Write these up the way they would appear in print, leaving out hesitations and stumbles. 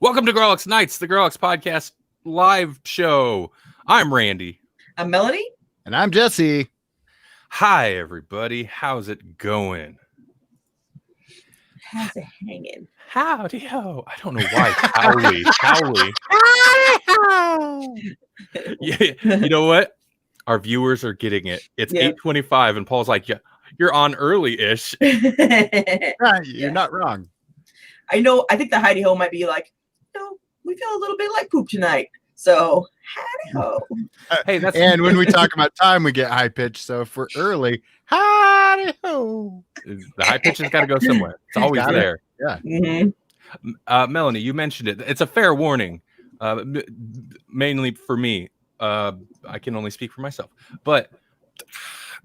Welcome to Grawlix Nights, the Grawlix podcast live show. I'm Randy. I'm Melanie. And I'm Jesse. Hi, everybody. How's it going? How's it hanging? Howdy ho. I don't know why. Howly. Yeah, you know what? Our viewers are getting it. It's 8:25, and Paul's like, yeah, you're on early-ish. You're not wrong. I know. I think the hidey ho might be like, we feel a little bit like poop tonight. So, howdy ho. Hey, that's and when we talk about time, we get high pitch. So if we're early, howdy ho. The high pitch has got to go somewhere. It's always there. Yeah. Mm-hmm. Melanie, you mentioned it. It's a fair warning, mainly for me. I can only speak for myself, but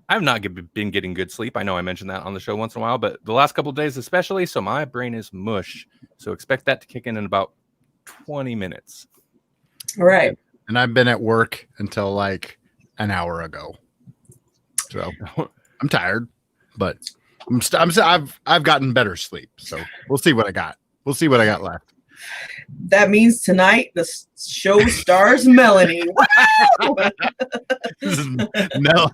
I've not been getting good sleep. I know I mentioned that on the show once in a while, but the last couple of days especially, so my brain is mush. So expect that to kick in about 20 minutes. All right. And I've been at work until like an hour ago. So I'm tired, but I've gotten better sleep. So we'll see what I got. We'll see what I got left. That means tonight the show stars Melanie. This is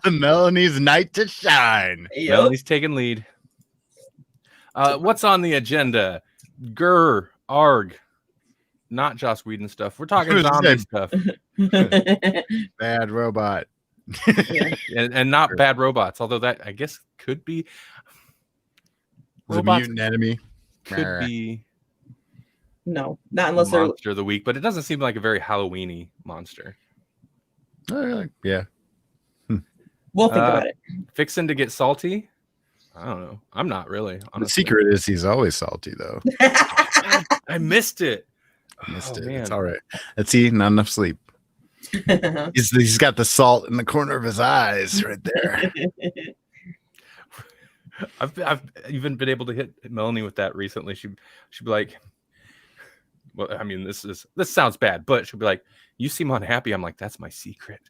Melanie's night to shine. Yep. Melanie's taking lead. What's on the agenda? Arg. Not Joss Whedon stuff. We're talking zombie stuff. Bad robot. and not bad robots, although that I guess could be. A mutant enemy. Could be. No, not unless they're monster of the week, but it doesn't seem like a very Halloween-y monster. Yeah. We'll think about it. Fixing to get salty? I don't know. I'm not really. Honestly. The secret is he's always salty, though. I missed it. Man. It's all right. Let's see. Not enough sleep. He's got the salt in the corner of his eyes right there. I've even been able to hit Melanie with that recently. She'd be like, well, I mean, this sounds bad, but she'll be like, you seem unhappy. I'm like, that's my secret.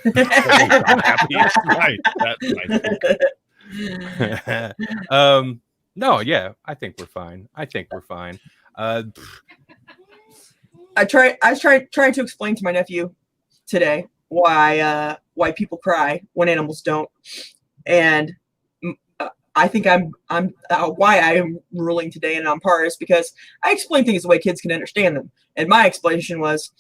Unhappy. Right. That's my secret. No, yeah, I think we're fine. I was trying to explain to my nephew today why people cry when animals don't, and I think I'm why I am ruling today and on par is because I explain things the way kids can understand them, and my explanation was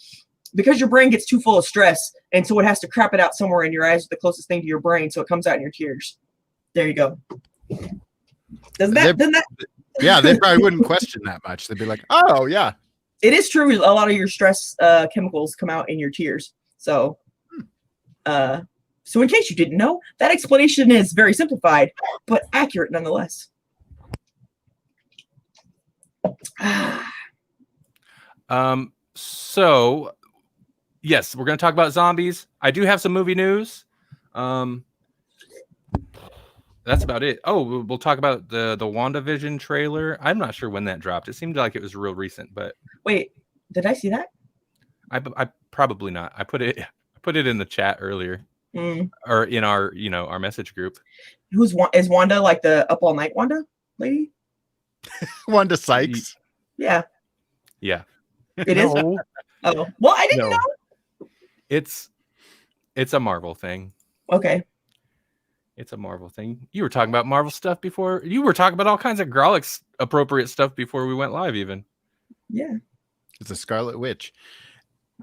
because your brain gets too full of stress, and so it has to crap it out somewhere, and your eyes are the closest thing to your brain, so it comes out in your tears. There you go. Doesn't that? Yeah, they probably wouldn't question that much. They'd be like, "Oh, yeah." It is true. A lot of your stress chemicals come out in your tears. So, so in case you didn't know, that explanation is very simplified, but accurate nonetheless. So, yes, we're going to talk about zombies. I do have some movie news. That's about it. Oh, we'll talk about the WandaVision trailer. I'm not sure when that dropped. It seemed like it was real recent, but wait, did I see that? I probably not. I put it in the chat earlier, or in our our message group. Is Wanda like the up all night Wanda lady? Wanda Sykes. Yeah. It is. No. Oh well, I didn't know. It's a Marvel thing. Okay. It's a Marvel thing. You were talking about Marvel stuff before. You were talking about all kinds of Grawlix appropriate stuff before we went live, even. Yeah. It's a Scarlet Witch,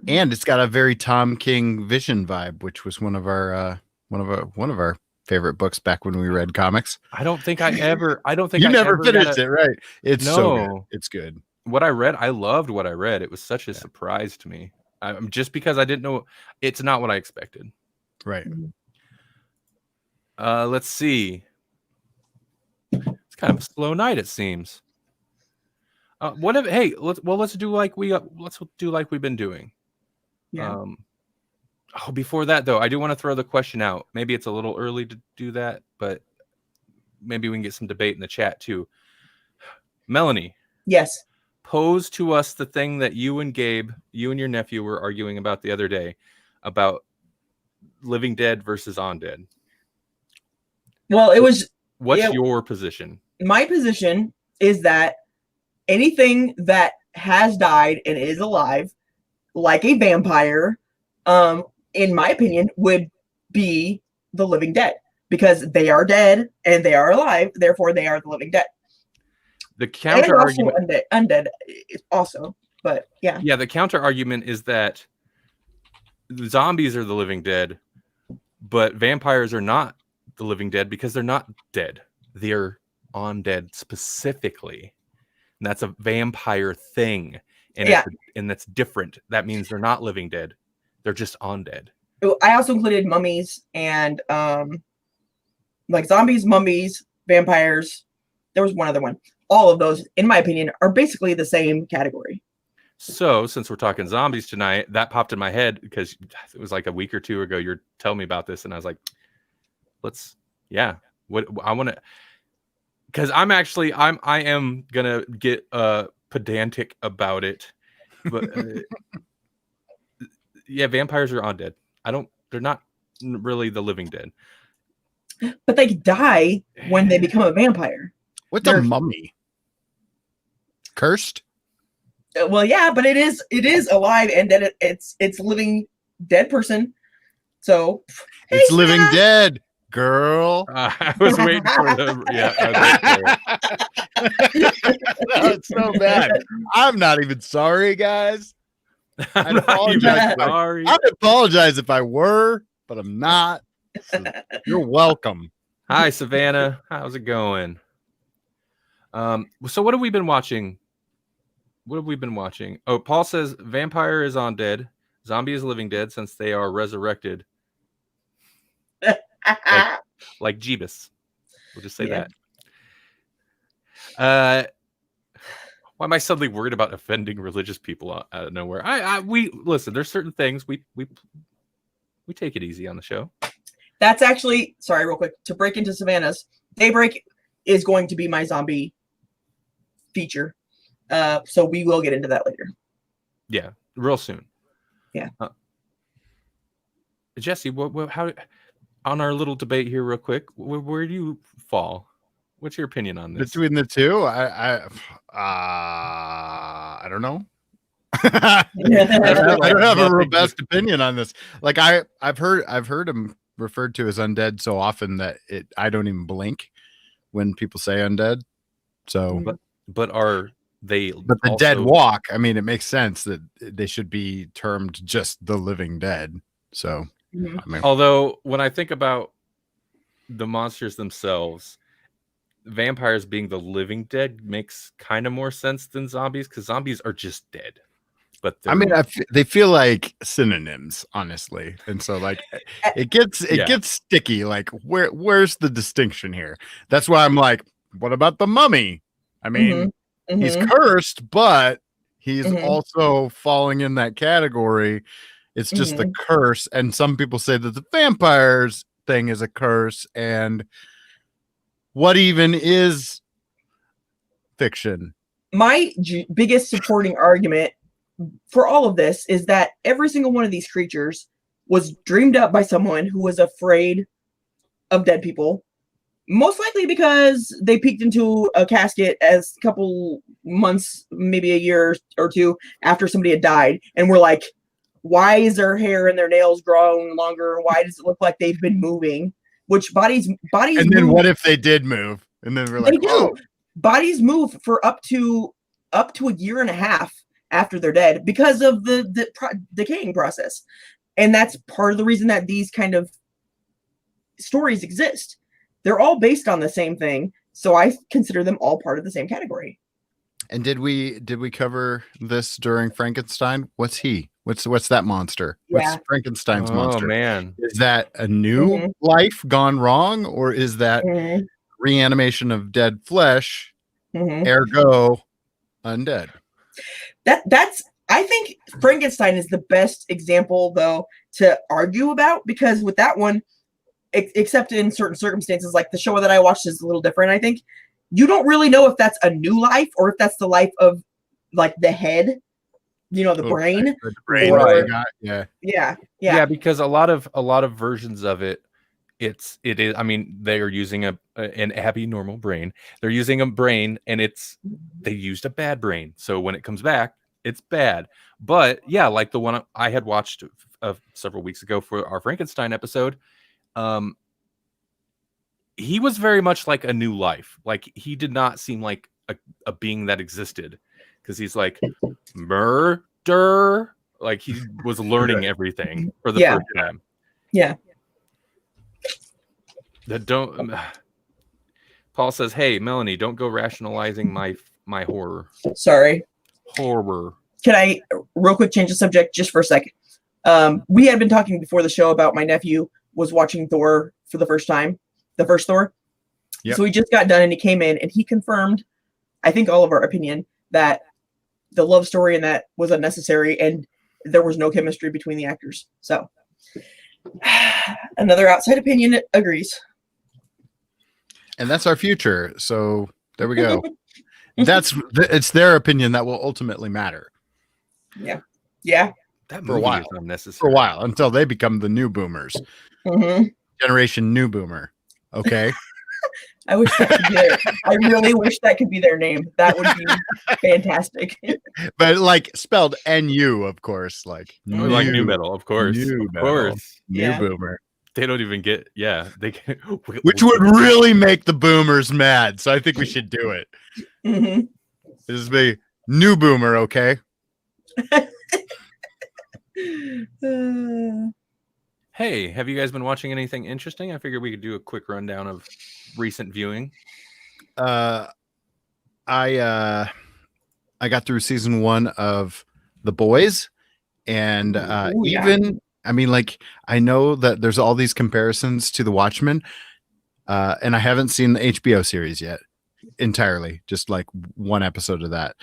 and it's got a very Tom King Vision vibe, which was one of our favorite books back when we read comics. I don't think you never finished it, right? It's so good. It's good. What I read, I loved what I read. It was such a surprise to me. Just because I didn't know, it's not what I expected. Right. Let's see. It's kind of a slow night, it seems. Let's do like we've been doing. Yeah. Before that though, I do want to throw the question out. Maybe it's a little early to do that, but maybe we can get some debate in the chat too. Melanie. Yes. Pose to us the thing that you and Gabe, you and your nephew were arguing about the other day about Living Dead versus Undead. Well, it was. What's your position? My position is that anything that has died and is alive, like a vampire, in my opinion, would be the living dead, because they are dead and they are alive, therefore they are the living dead. The counter and argument, also undead also, but yeah. the counter argument is that the zombies are the living dead, but vampires are not the living dead because they're not dead. They're undead specifically. And that's a vampire thing. And and that's different. That means they're not living dead. They're just undead. I also included mummies and like zombies, mummies, vampires. There was one other one. All of those, in my opinion, are basically the same category. So, since we're talking zombies tonight, that popped in my head because it was like a week or two ago. You're telling me about this, and I was like, what I want to, because I am gonna get pedantic about it, but yeah, vampires are undead. They're not really the living dead, but they die when they become a vampire. What's a mummy? Cursed? Well, yeah, but it is alive, and then it's living dead person. So it's living dead, girl. I was waiting for the That's so bad. I'm not even sorry, guys. I'm not even sorry. I'd apologize if I were, but I'm not. So you're welcome. Hi, Savannah. How's it going? So what have we been watching? Oh, Paul says vampire is undead, zombie is living dead since they are resurrected. like Jeebus. We'll just say that. Why am I suddenly worried about offending religious people out of nowhere? We listen. There's certain things we take it easy on the show. That's actually, sorry, real quick, to break into Savannah's. Daybreak is going to be my zombie feature. So we will get into that later. Yeah, real soon. Yeah. Jesse, how on our little debate here, real quick, where do you fall? What's your opinion on this? Between the two, I don't know. I don't have a robust opinion on this. Like I've heard him referred to as undead so often that I don't even blink when people say undead. So, but are they? But the dead walk. I mean, it makes sense that they should be termed just the living dead. So, I mean, although when I think about the monsters themselves, vampires being the living dead makes kind of more sense than zombies, because zombies are just dead. But I mean, they feel like synonyms, honestly, and so like it gets sticky. Like where's the distinction here? That's why I'm like, what about the mummy? I mean, he's cursed, but he's also falling in that category. It's just the curse, and some people say that the vampires thing is a curse, and what even is fiction? My biggest supporting argument for all of this is that every single one of these creatures was dreamed up by someone who was afraid of dead people, most likely because they peeked into a casket as a couple months, maybe a year or two after somebody had died, and were like, why is their hair and their nails growing longer? Why does it look like they've been moving? Which bodies and then move. What if they did move? And then we're like, oh. Bodies move for up to a year and a half after they're dead because of the decaying process. And that's part of the reason that these kind of stories exist. They're all based on the same thing, so I consider them all part of the same category. And did we cover this during Frankenstein? What's he? What's that monster? Yeah. What's Frankenstein's monster? Oh man. Is that a new life gone wrong, or is that reanimation of dead flesh, ergo undead? That's I think Frankenstein is the best example though to argue about, because with that one, except in certain circumstances, like the show that I watched is a little different. I think you don't really know if that's a new life or if that's the life of like the head, the brain. The brain, or, yeah, yeah, because a lot of versions of it it is. I mean, they are using an Abby normal brain. They're using a brain, and they used a bad brain. So when it comes back, it's bad. But yeah, like the one I had watched several weeks ago for our Frankenstein episode, he was very much like a new life. Like he did not seem like a being that existed, because he's like murder. Like he was learning everything for the first time. Yeah. That don't. Paul says, "Hey, Melanie, don't go rationalizing my horror." Sorry. Horror. Can I real quick change the subject just for a second? We had been talking before the show about my nephew was watching Thor for the first time, the first Thor. Yep. So he just got done and he came in and he confirmed, I think all of our opinion, that the love story in that was unnecessary and there was no chemistry between the actors. So another outside opinion agrees. And that's our future. So there we go. It's their opinion that will ultimately matter. Yeah. Yeah. That For a movie while. is unnecessary. For a while, until they become the new boomers. Mm-hmm. Generation new boomer. Okay. I wish that could be their, I really wish that could be their name. That would be fantastic. But like spelled NU, of course. Like Like new metal, of course. New Of metal. course. New Yeah. boomer. They don't even get. Yeah, they can. Which would really make the boomers mad. So I think we should do it. Mm-hmm. This is the new boomer, okay? Hey, have you guys been watching anything interesting? I figured we could do a quick rundown of recent viewing. I got through season 1 of The Boys, and Ooh, yeah. even I mean, like, I know that there's all these comparisons to The Watchmen, and I haven't seen the HBO series yet entirely, just like one episode of that.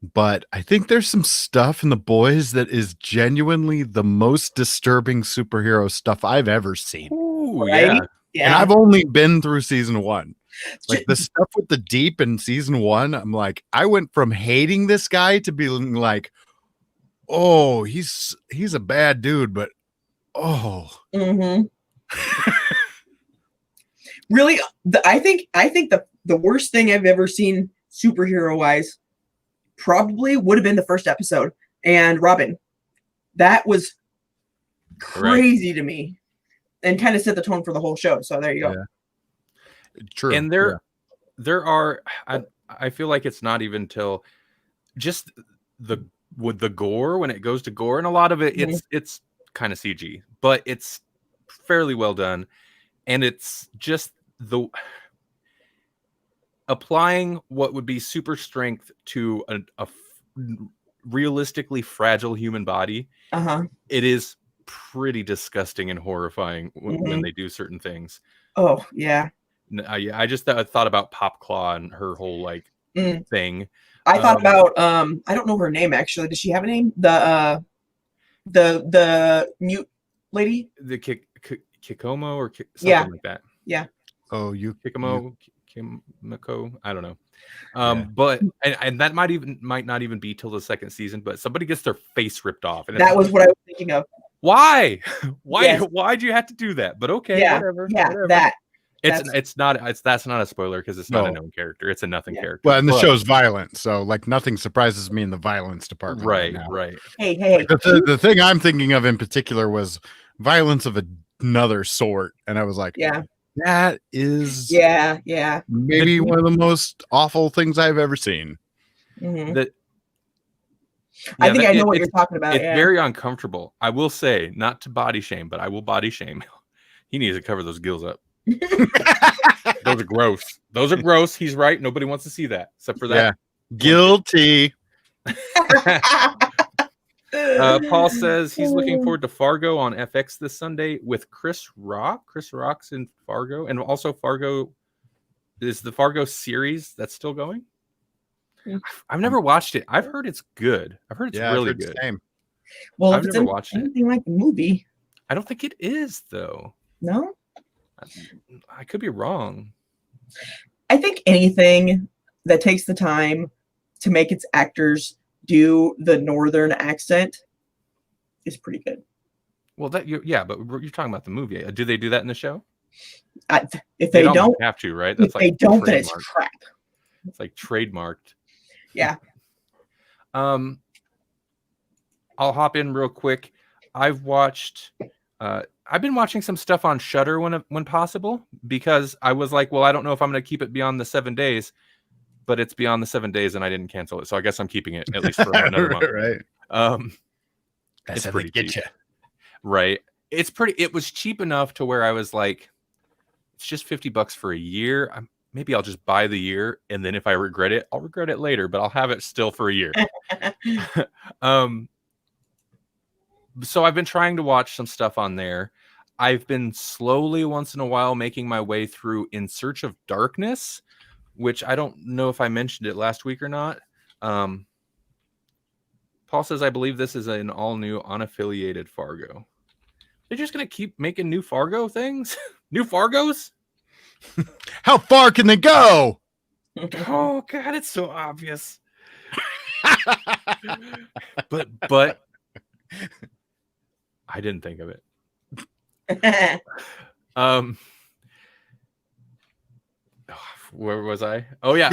But I think there's some stuff in The Boys that is genuinely the most disturbing superhero stuff I've ever seen. Ooh, Right? yeah. Yeah. And I've only been through season 1. Like the stuff with the deep in season 1, I'm like, I went from hating this guy to being like, oh, he's a bad dude, but oh. Mm-hmm. Really, I think the worst thing I've ever seen superhero wise probably would have been the first episode and Robin. That was crazy to me and kind of set the tone for the whole show. So there you go. Yeah. True. And there are. I feel like it's not even till just with the gore, when it goes to gore, and a lot of it it's kind of CG, but it's fairly well done, and it's just the applying what would be super strength to a realistically fragile human body. It is pretty disgusting and horrifying when they do certain things. Oh yeah. I just thought about Pop Claw and her whole like thing. I thought about I don't know her name actually. Does she have a name? The mute lady? The Kikomo or something like that. Yeah. Oh, you Kikomo, Kimiko, I don't know. But and that might not even be till the second season, but somebody gets their face ripped off. And that was what I was thinking of. Why? Yes. Why'd you have to do that? But okay, Yeah. whatever. Yeah, whatever. that's not a spoiler because it's not a known character. It's a nothing character. Well, and the show's violent, so like nothing surprises me in the violence department. Right, now. right. Hey. The thing I'm thinking of in particular was violence of another sort, and I was like, yeah, that is maybe one of the most awful things I've ever seen. Mm-hmm. I think I know what you're talking about. It's very uncomfortable. I will say, not to body shame, but I will body shame. He needs to cover those gills up. Those are gross. Those are gross. He's right. Nobody wants to see that except for that. Yeah. Guilty. Paul says he's looking forward to Fargo on FX this Sunday with Chris Rock. Chris Rock's in Fargo, and also Fargo is the Fargo series that's still going. I've never watched it. I've heard it's good. I've heard it's really good. Well, I've if never it's watched it. anything like the movie, I don't think it is though. No, I could be wrong. I think anything that takes the time to make its actors do the northern accent is pretty good. Well, but you're talking about the movie. Do they do that in the show? If they don't have to, right? If they don't, then it's crap. It's like trademarked. Yeah. I'll hop in real quick. I've been watching some stuff on Shudder when possible, because I was like, well, I don't know if I'm going to keep it beyond the 7 days, but it's beyond the 7 days and I didn't cancel it. So I guess I'm keeping it at least for another month. Right. It's pretty cheap. Right. It was cheap enough to where I was like, it's just $50 for a year. Maybe I'll just buy the year, and then if I regret it, I'll regret it later, but I'll have it still for a year. So I've been trying to watch some stuff on there. I've been slowly, once in a while, making my way through In Search of Darkness, which I don't know if I mentioned it last week or not. Paul says, I believe this is an all-new, unaffiliated Fargo. They're just going to keep making new Fargo things? New Fargos? How far can they go? Oh, God, it's so obvious. But I didn't think of it. Where was I? Oh yeah.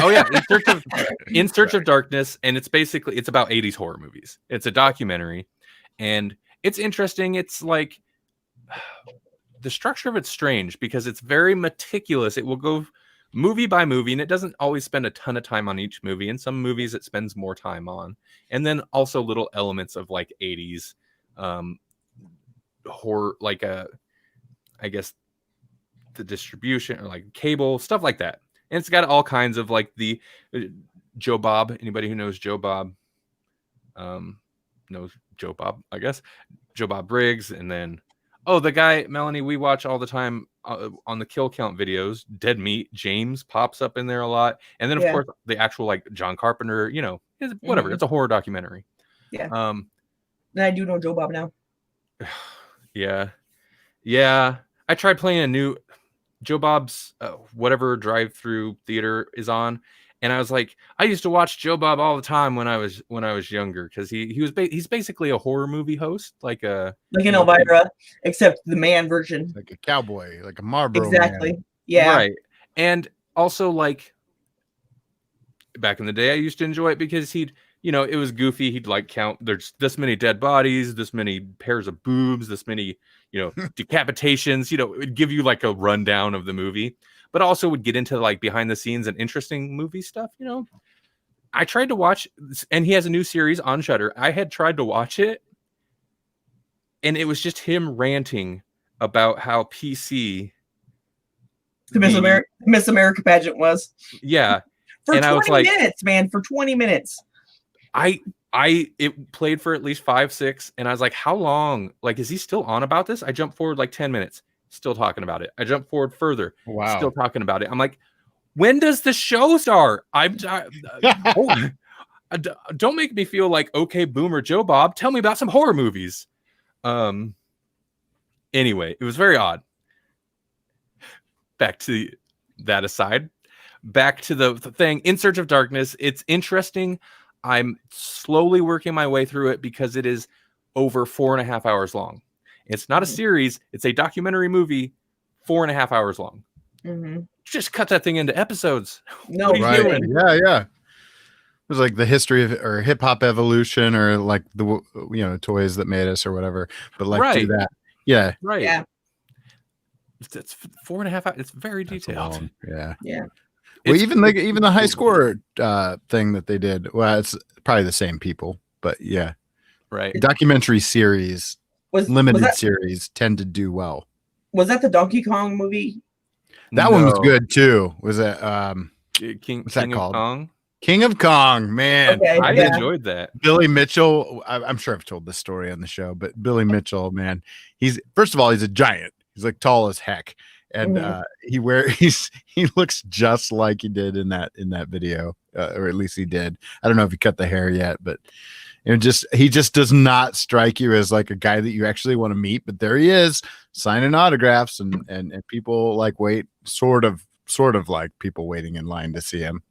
In Search of Darkness, and it's about 80s horror movies. It's a documentary, and it's interesting. It's like the structure of it's strange because it's very meticulous. It will go movie by movie, and it doesn't always spend a ton of time on each movie. In some movies, it spends more time on, and then also little elements of like 80s horror, like I guess the distribution or like cable stuff like that. And it's got all kinds of like the Joe Bob. Anybody who knows Joe Bob knows Joe Bob, I guess. Joe Bob Briggs, and then the guy Melanie we watch all the time on the kill count videos. Dead Meat James pops up in there a lot, and then of course the actual like John Carpenter. Whatever. It's a horror documentary. Yeah. I do know Joe Bob now. Yeah. I tried playing a new Joe Bob's whatever drive-through theater is on, and I was like, I used to watch Joe Bob all the time when I was younger, because he's basically a horror movie host, like an Elvira, except the man version, like a cowboy, like a Marlboro exactly man. Yeah, right. And also, like, back in the day I used to enjoy it because it was goofy. He'd like count, there's this many dead bodies, this many pairs of boobs, this many, decapitations, it would give you like a rundown of the movie, but also would get into like behind the scenes and interesting movie stuff. I tried to watch, and he has a new series on Shudder. I had tried to watch it, and it was just him ranting about how PC the Miss America pageant was. Yeah. For 20 minutes, man. For 20 minutes. It played for at least 5-6, and I was like, how long? Like, is he still on about this? I jumped forward like 10 minutes, still talking about it. I jumped forward further, still talking about it. I'm like, when does the show start? Don't make me feel like, okay, Boomer Joe Bob, tell me about some horror movies. Anyway, it was very odd. Back to that aside, back to the thing, In Search of Darkness. It's interesting. I'm slowly working my way through it because it is over 4.5 hours long. It's not a series. It's a documentary movie, 4.5 hours long. Mm-hmm. Just cut that thing into episodes. No, right. Doing? Yeah. It was like the history of or hip hop evolution, or like the toys that made us or whatever. But like do that. Yeah. Right. Yeah. It's 4.5 hours. It's very detailed. Yeah. Well, even the high score thing that they did. Well, it's probably the same people, but yeah. Right. Documentary series, limited series tend to do well. Was that the Donkey Kong movie? That one was good too. Was it King called? of Kong? King of Kong, man. Okay, I enjoyed that. Billy Mitchell. I'm sure I've told this story on the show, but Billy Mitchell, man, he's a giant. He's like tall as heck. And he looks just like he did in that video, or at least he did. I don't know if he cut the hair yet, but he just does not strike you as like a guy that you actually want to meet. But there he is, signing autographs, and people like wait, sort of like people waiting in line to see him.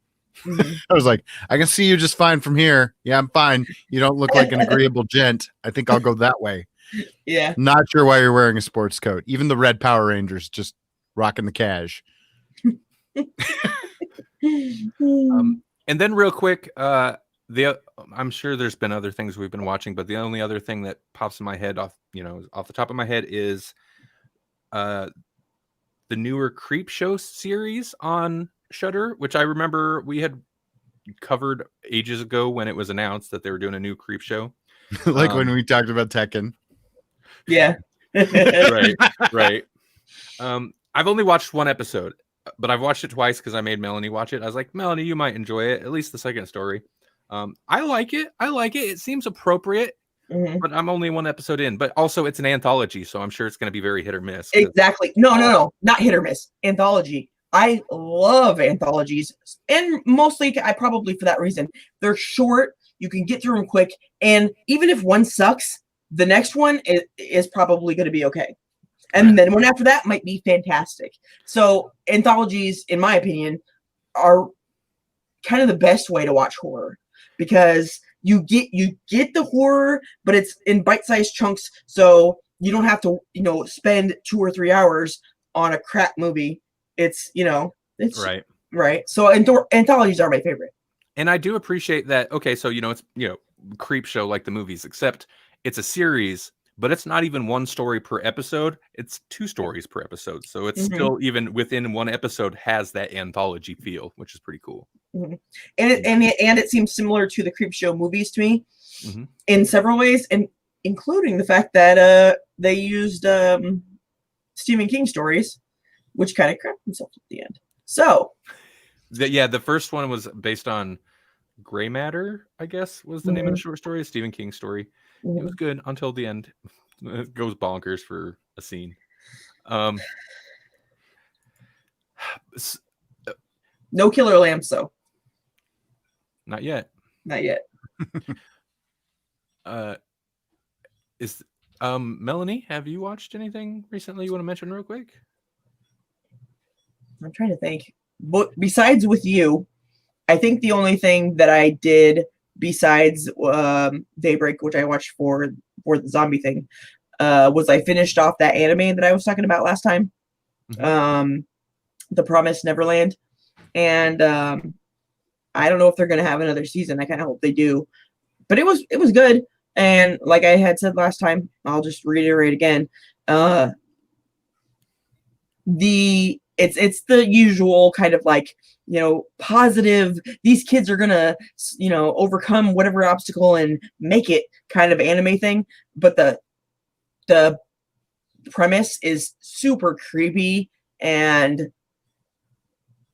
Mm-hmm. I was like, I can see you just fine from here. Yeah, I'm fine. You don't look like an agreeable gent. I think I'll go that way. Yeah. Not sure why you're wearing a sports coat. Even the red Power Rangers just rocking the cash. And then real quick, I'm sure there's been other things we've been watching, but the only other thing that pops in my head off the top of my head is the newer Creep Show series on Shudder, which I remember we had covered ages ago when it was announced that they were doing a new Creep Show. Like when we talked about Tekken. Yeah. Right. I've only watched one episode, but I've watched it twice because I made Melanie watch it. I was like, Melanie, you might enjoy it, at least the second story. I like it. It seems appropriate, but I'm only one episode in. But also, it's an anthology, so I'm sure it's going to be very hit or miss. Exactly. No, not hit or miss. Anthology. I love anthologies, and mostly, I probably for that reason. They're short. You can get through them quick, and even if one sucks, the next one is probably going to be okay. And then one after that might be fantastic. So anthologies, in my opinion, are kind of the best way to watch horror because you get the horror, but it's in bite-sized chunks. So you don't have to, spend 2 or 3 hours on a crap movie. It's right. So anthologies are my favorite. And I do appreciate that. Okay, so it's Creep Show like the movies, except it's a series. But it's not even one story per episode. It's 2 stories per episode. So it's still, even within one episode, has that anthology feel, which is pretty cool. Mm-hmm. And it seems similar to the Creep Show movies to me in several ways, and including the fact that they used Stephen King stories, which kind of crapped themselves at the end. So, the first one was based on Gray Matter, I guess, was the name of the short story, a Stephen King story. It was good until the end. It goes bonkers for a scene. No killer lambs, though. Not yet. Not yet. Is Melanie, have you watched anything recently you want to mention real quick? I'm trying to think. But besides with you, I think the only thing that I did besides Daybreak, which I watched for the zombie thing, was I finished off that anime that I was talking about last time, The Promised Neverland, and I don't know if they're going to have another season. I kind of hope they do, but it was good. And like I had said last time, I'll just reiterate again. It's the usual kind of like, positive, these kids are gonna, overcome whatever obstacle and make it kind of anime thing. But the premise is super creepy and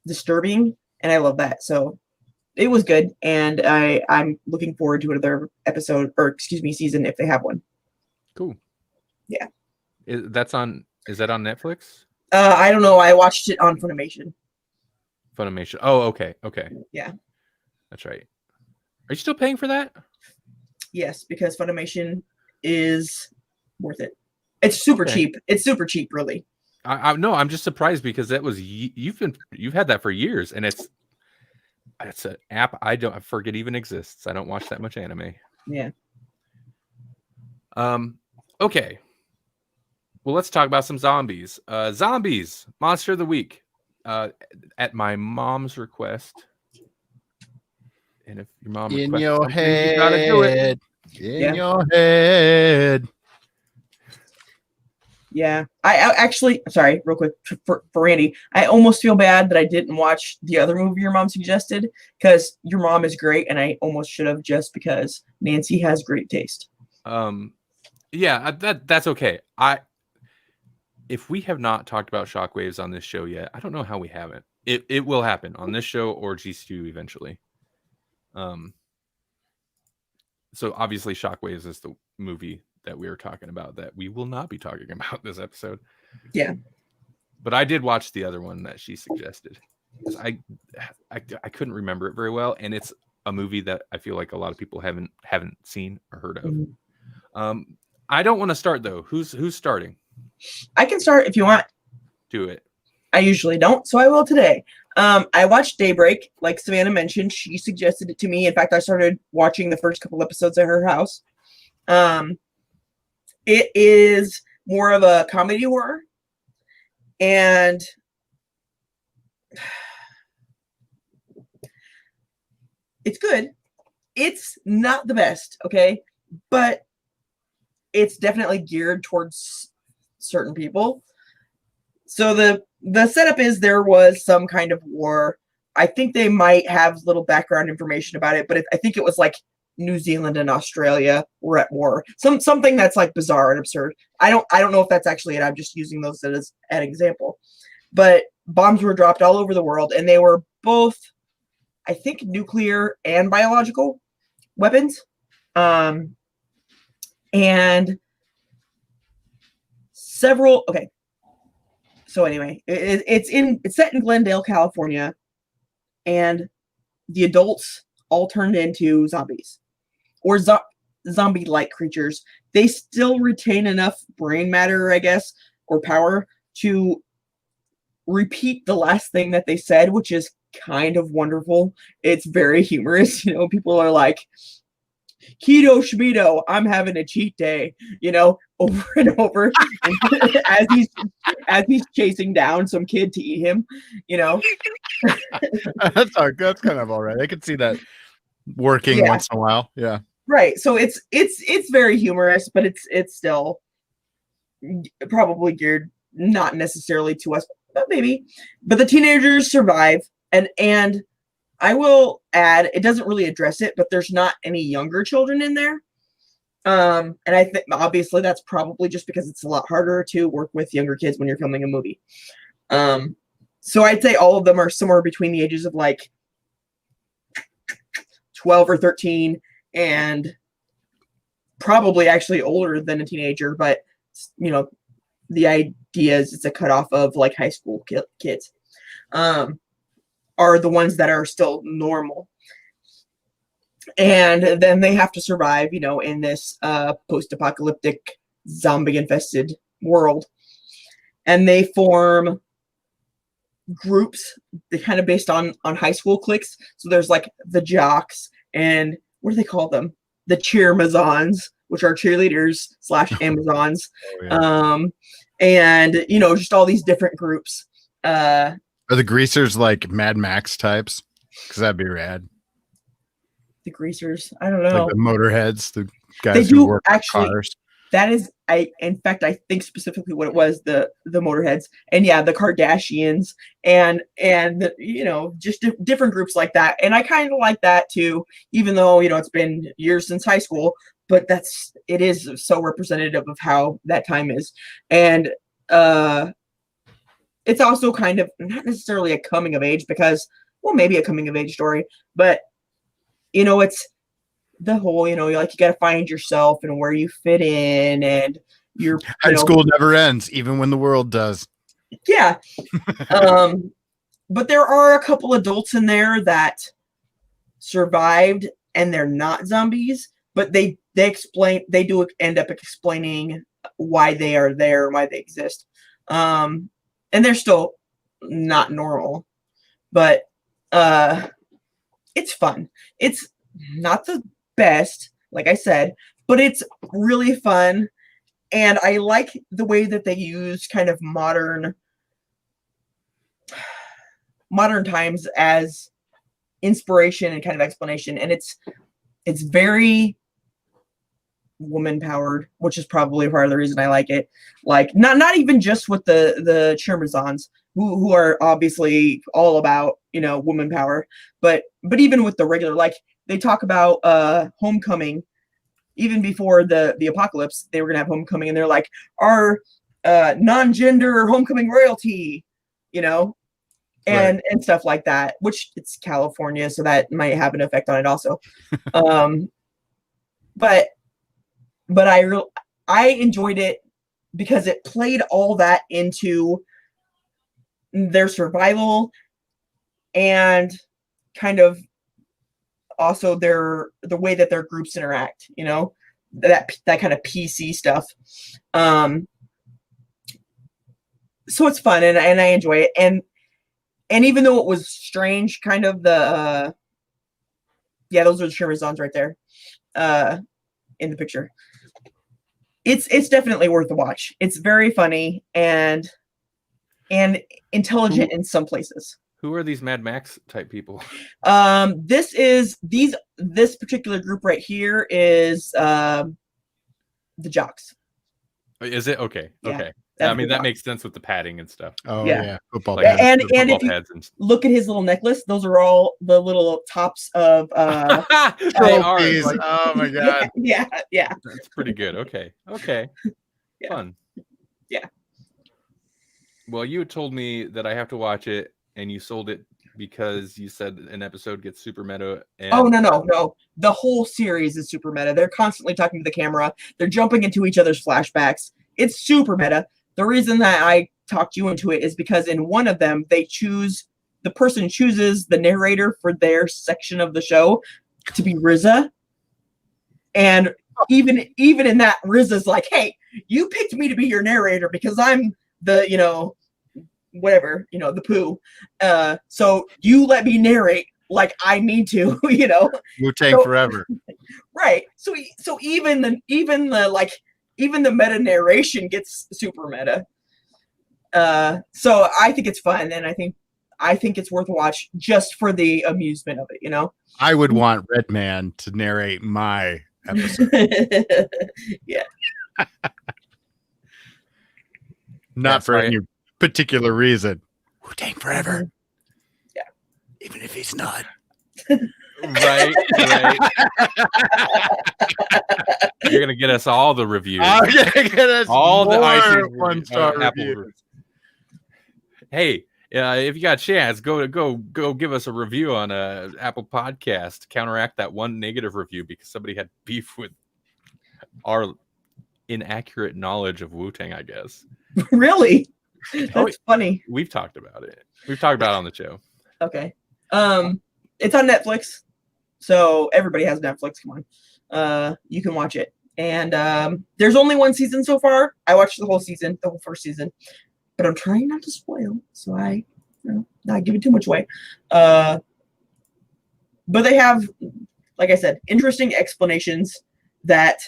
disturbing, and I love that. So it was good, and I'm looking forward to another season if they have one. Cool. Yeah. Is that on Netflix? I don't know. I watched it on Funimation. Oh, okay. Yeah. That's right. Are you still paying for that? Yes, because Funimation is worth it. It's super cheap. It's super cheap, really. I no, I'm just surprised because that was you've had that for years, and it's an app I forget even exists. I don't watch that much anime. Yeah. Okay. Well, let's talk about some zombies. Zombies, Monster of the Week. At my mom's request. And if your mom in requests your something, head, you gotta do it. In your head. Yeah. I actually, sorry, real quick for Randy, I almost feel bad that I didn't watch the other movie your mom suggested, because your mom is great, and I almost should have, just because Nancy has great taste. Yeah, that's okay. If we have not talked about Shockwaves on this show yet, I don't know how we haven't. It will happen on this show or GCU eventually. So obviously Shockwaves is the movie that we were talking about that we will not be talking about this episode. Yeah. But I did watch the other one that she suggested. I couldn't remember it very well, and it's a movie that I feel like a lot of people haven't seen or heard of. Mm-hmm. I don't want to start though. Who's starting? I can start if you want. Do it. I usually don't, so I will today. I watched Daybreak, like Savannah mentioned. She suggested it to me. In fact, I started watching the first couple episodes at her house. It is more of a comedy horror, and it's good. It's not the best, okay, but it's definitely geared towards certain people. So the setup is there was some kind of war. I think they might have little background information about it, but I think it was like New Zealand and Australia were at war. Something that's like bizarre and absurd. I don't know if that's actually it. I'm just using those as an example. But bombs were dropped all over the world, and they were both, I think, nuclear and biological weapons. And several. Okay. So anyway, it's set in Glendale, California, and the adults all turned into zombies or zombie-like creatures. They still retain enough brain matter, I guess, or power to repeat the last thing that they said, which is kind of wonderful. It's very humorous. People are like, keto schmedo, I'm having a cheat day, over and over as he's chasing down some kid to eat him. That's kind of all right. I could see that working once in a while. Yeah. Right. So it's very humorous, but it's still probably geared not necessarily to us, but maybe. But the teenagers survive, and I will add, it doesn't really address it, but there's not any younger children in there. And I think obviously that's probably just because it's a lot harder to work with younger kids when you're filming a movie. So I'd say all of them are somewhere between the ages of like 12 or 13 and probably actually older than a teenager, but the idea is it's a cutoff of like high school kids. Are the ones that are still normal. And then they have to survive, in this post-apocalyptic zombie-infested world. And they form groups that kind of based on high school cliques. So there's like the jocks and what do they call them? The cheermazons, which are cheerleaders / Amazons. Oh, yeah. And, just all these different groups. Are the greasers like Mad Max types? Because that'd be rad. The greasers, I don't know. Like the motorheads, the guys who work on cars. That is, in fact, I think specifically what it was, the motorheads, and yeah, the Kardashians, and just different groups like that. And I kind of like that too, even though it's been years since high school, but it is so representative of how that time is, and it's also kind of not necessarily a coming of age because, well, maybe a coming of age story, but it's the whole, you got to find yourself and where you fit in, and your high school never ends, even when the world does. Yeah. But there are a couple adults in there that survived and they're not zombies, but they do end up explaining why they are there, why they exist. And they're still not normal, but it's fun. It's not the best, like I said, but it's really fun. And I like the way that they use kind of modern times as inspiration and kind of explanation. And it's very woman powered, which is probably part of the reason I like it. Like not even just with the Chermazons, who are obviously all about, woman power, but even with the regular, like they talk about homecoming. Even before the apocalypse, they were gonna have homecoming, and they're like, our non-gender homecoming royalty, and right. And stuff like that. Which it's California, so that might have an effect on it also. But I enjoyed it because it played all that into their survival and kind of also the way that their groups interact, that kind of PC stuff. So it's fun and I enjoy it. And even though it was strange, kind of those are the Chermazons right there, in the picture. It's definitely worth the watch. It's very funny and intelligent in some places. Who are these Mad Max type people? This particular group right here is the Jocks. Is it okay? Yeah, okay. that's I mean, the that Jocks. makes sense with the padding and stuff. Oh Yeah. yeah, football. Like, pads. and football if you pads and look at his little necklace, those are all the little tops of they are. Trophies. Like, Oh my god. yeah. that's pretty good. Okay. Yeah. Fun. Yeah. Well, you told me that I have to watch it, and you sold it because you said an episode gets super meta. And Oh no. The whole series is super meta. They're constantly talking to the camera. They're jumping into each other's flashbacks. It's super meta. The reason that I talked you into it is because in one of them, the person chooses the narrator for their section of the show to be RZA. And even in that, RZA's like, hey, you picked me to be your narrator because I'm the, whatever, the poo. So you let me narrate like I need to, Wu-Tang forever. Right. So even the meta narration gets super meta. So I think it's fun, and I think it's worth a watch just for the amusement of it, I would want Redman to narrate my episode. Yeah. Not for right. any particular reason. Wu-Tang forever. Yeah. Even if he's not. Right. You're gonna get us all the reviews. I'm gonna get us all the more iTunes one-star Apple reviews. Hey, if you got a chance, go give us a review on a Apple Podcast. Counteract that one negative review because somebody had beef with our inaccurate knowledge of Wu-Tang, I guess. Really? That's funny. We've talked about it. We've talked about it on the show. Okay. It's on Netflix, so everybody has Netflix. Come on, you can watch it. And there's only one season so far. I watched the whole first season, but I'm trying not to spoil, so I not give it too much away. But they have, like I said, interesting explanations that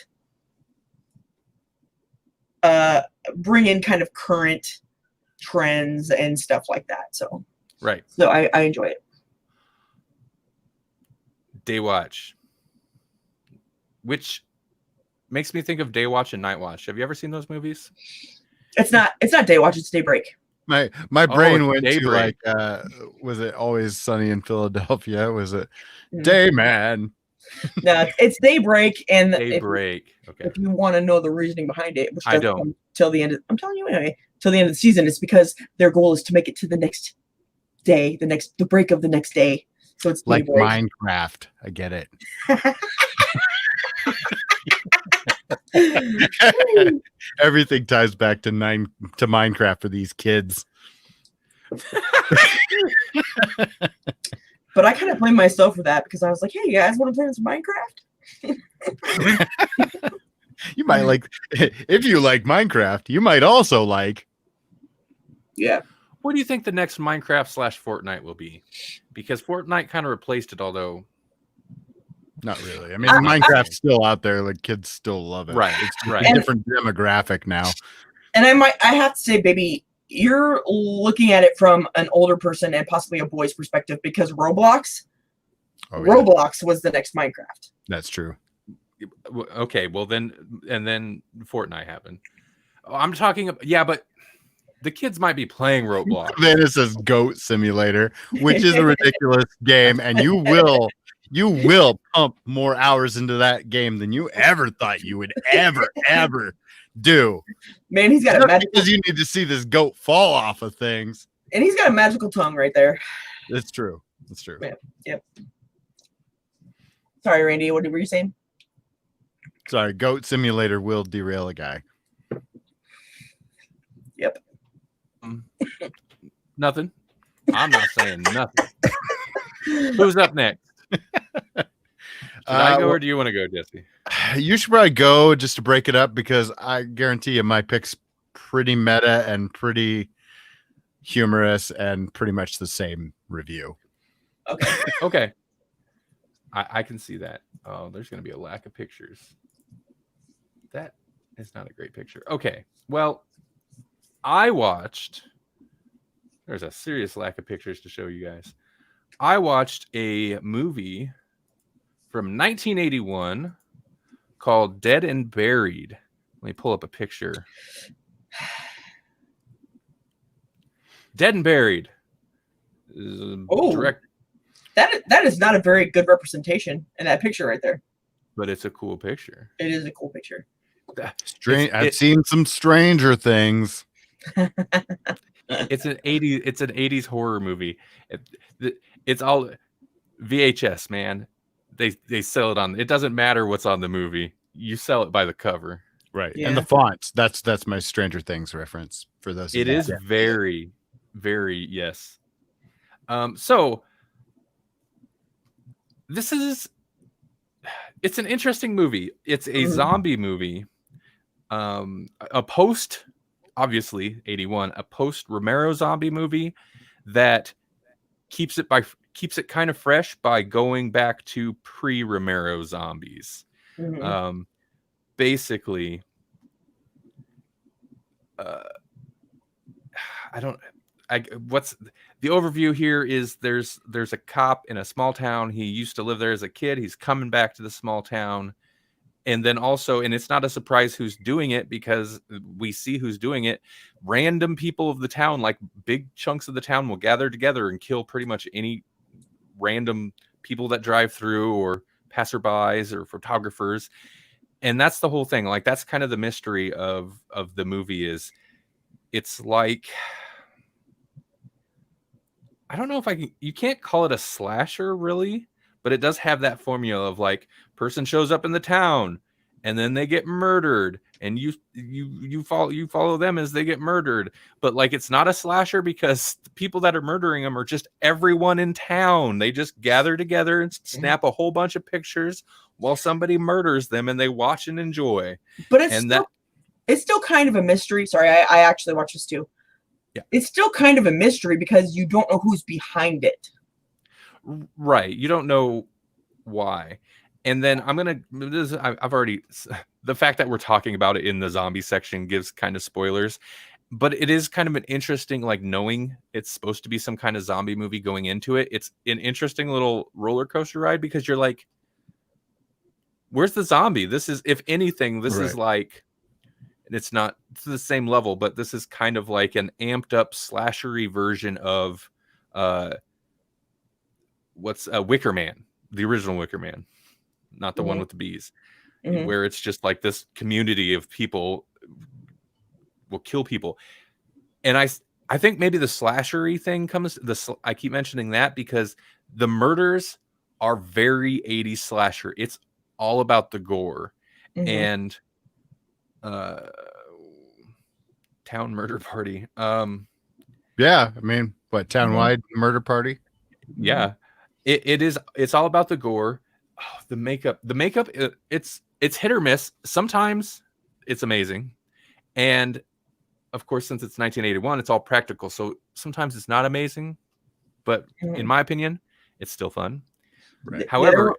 bring in kind of current trends and stuff like that. So Right. So I enjoy it. Daywatch, which makes me think of Daywatch and Nightwatch. Have you ever seen those movies? It's not Daywatch, it's Daybreak. My brain went Daybreak. to like, was it Always Sunny in Philadelphia? Was it Mhm. Dayman? No, it's Daybreak, and Daybreak. Okay. if you want to know the reasoning behind it, which I doesn't don't. come till the end. I'm telling you anyway, till the end of the season, it's because their goal is to make it to the next day, the break of the next day. So it's Like Daybreak. Minecraft. I get it. Everything ties back to Minecraft for these kids. But I kind of blame myself for that because I was like, hey, you guys want to play some Minecraft? You might like, if you like Minecraft, you might also like. Yeah. What do you think the next Minecraft / Fortnite will be? Because Fortnite kind of replaced it, although Not really. I mean, Minecraft's still out there. Like, kids still love it. Right, It's right. a different demographic now. And I have to say, baby, you're looking at it from an older person and possibly a boy's perspective because Roblox was the next Minecraft. That's true. okay, well then Fortnite happened. I'm talking about, yeah, but the kids might be playing Roblox. Then it says Goat Simulator, which is a ridiculous game, and you will pump more hours into that game than you ever thought you would ever do. Man, he's got a magical, because you need to see this goat fall off of things. and he's got a magical tongue right there. It's true. It's true. Yeah. Yep. Sorry, Randy. What were you saying? Sorry, Goat Simulator will derail a guy. Yep. Nothing. I'm not saying nothing. Who's up next? Should I go or do you want to go, Jesse? You should probably go just to break it up because I guarantee you my pick's pretty meta and pretty humorous and pretty much the same review. Okay. Okay. I can see that. Oh, there's going to be a lack of pictures. It's not a great picture. Okay. Well, I watched. There's a serious lack of pictures to show you guys. I watched a movie from 1981 called Dead and Buried. Let me pull up a picture. Dead and Buried. Oh, that is not a very good representation in that picture right there. But it's a cool picture. It is a cool picture. Strange. I've seen some Stranger Things. It's an 80s horror movie. It's all VHS, man. They sell it on. It doesn't matter what's on the movie. You sell it by the cover. Right. Yeah. And the fonts. That's my Stranger Things reference for those. It is very, very, yes. So it's an interesting movie. It's a zombie movie. A post, obviously 81, a post Romero zombie movie that keeps it kind of fresh by going back to pre-Romero zombies. Mm-hmm. Basically, what's the overview here is there's a cop in a small town. He used to live there as a kid. He's coming back to the small town. And then also, and it's not a surprise who's doing it because we see who's doing it. Random people of the town, like big chunks of the town, will gather together and kill pretty much any random people that drive through or passerbys or photographers. And that's the whole thing. Like, that's kind of the mystery of the movie is it's like, I don't know if you can't call it a slasher really, but it does have that formula of like person shows up in the town and then they get murdered and you follow them as they get murdered. But like, it's not a slasher because the people that are murdering them are just everyone in town. They just gather together and snap a whole bunch of pictures while somebody murders them and they watch and enjoy. But it's still kind of a mystery. Sorry, I actually watched this too. Yeah. It's still kind of a mystery because you don't know who's behind it. Right. You don't know why. And then I've already, the fact that we're talking about it in the zombie section gives kind of spoilers, but it is kind of an interesting, like, knowing it's supposed to be some kind of zombie movie going into it. It's an interesting little roller coaster ride because you're like, where's the zombie? This is, if anything, this is like, and it's not to the same level, but this is kind of like an amped up slashery version of, Wicker Man, the original Wicker Man, not the one with the bees, where it's just like this community of people will kill people. And I think maybe the slashery thing I keep mentioning that because the murders are very 80s slasher. It's all about the gore and town murder party. Yeah, I mean, what, town-wide murder party? Yeah. It's all about the gore. Oh, the makeup, it's hit or miss. Sometimes it's amazing. And of course, since it's 1981, it's all practical. So sometimes it's not amazing, but in my opinion, it's still fun. Right. However,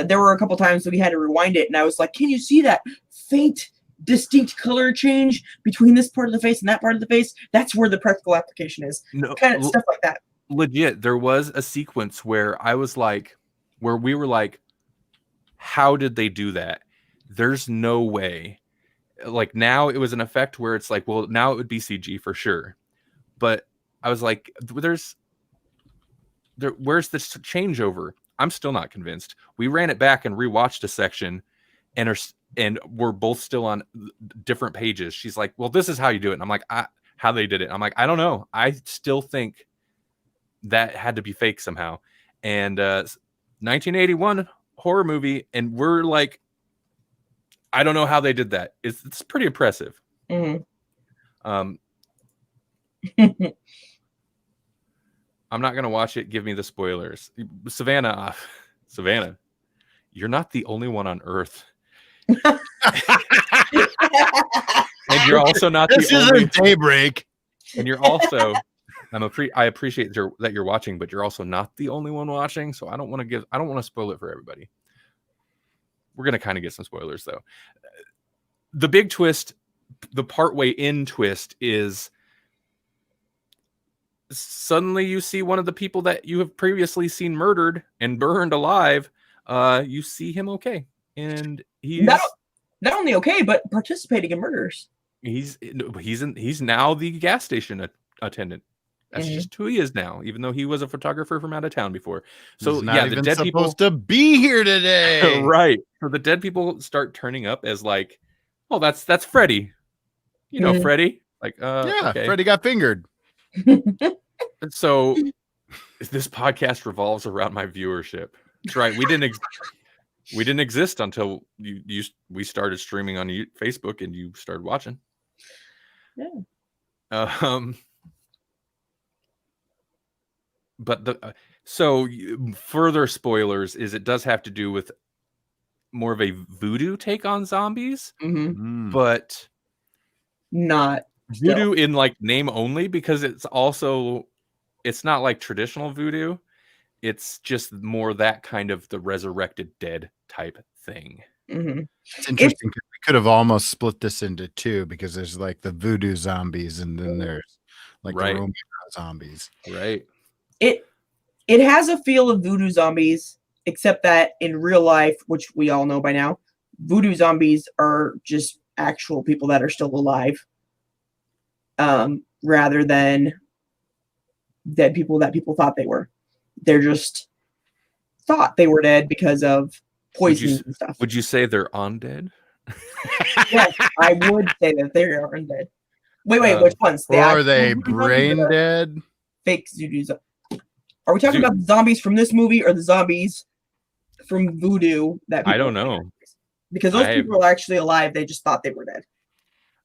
there were a couple times that we had to rewind it. And I was like, can you see that faint, distinct color change between this part of the face and that part of the face? That's where the practical application is. No, kind of stuff like that. Legit, there was a sequence where we were like, how did they do that? There's no way. Like, now it was an effect where it's like, well, now it would be CG for sure. But I was like, where's this changeover? I'm still not convinced. We ran it back and rewatched a section and we're both still on different pages. She's like, well, this is how you do it. And I'm like, how they did it. I'm like, I don't know. I still think that had to be fake somehow. And 1981 horror movie, and we're like, I don't know how they did that. It's pretty impressive. I'm not gonna watch it. Give me the spoilers. Savannah, you're not the only one on Earth. And you're also not this the only Daybreak. And you're also I appreciate that you're watching, but you're also not the only one watching. So I don't want to spoil it for everybody. We're gonna kind of get some spoilers though. the big twist, the partway in twist is suddenly you see one of the people that you have previously seen murdered and burned alive. You see him okay, and he's not only okay, but participating in murders. He's now the gas station attendant. That's just who he is now, even though he was a photographer from out of town before. So he's not even supposed to be here today. Right. So the dead people start turning up as like, oh, that's Freddy. You know, Freddy. Like, okay. Freddy got fingered. So this podcast revolves around my viewership. That's right. We didn't exist until we started streaming on Facebook and you started watching. Yeah. But further spoilers is it does have to do with more of a voodoo take on zombies, but not voodoo in like name only, because it's not like traditional voodoo. It's just more that kind of the resurrected dead type thing. It's interesting because we could have almost split this into two, because there's like the voodoo zombies and then there's like the Romeo zombies. Right. It has a feel of voodoo zombies, except that in real life, which we all know by now, voodoo zombies are just actual people that are still alive, rather than dead people that people thought they were. They're just thought they were dead because of poison and stuff. Would you say they're undead? Yes, I would say that they are undead. Wait, which ones? Or are they brain dead? Fake voodoo zombies. Are we talking about the zombies from this movie or the zombies from voodoo? I don't know. Because those people are actually alive. They just thought they were dead.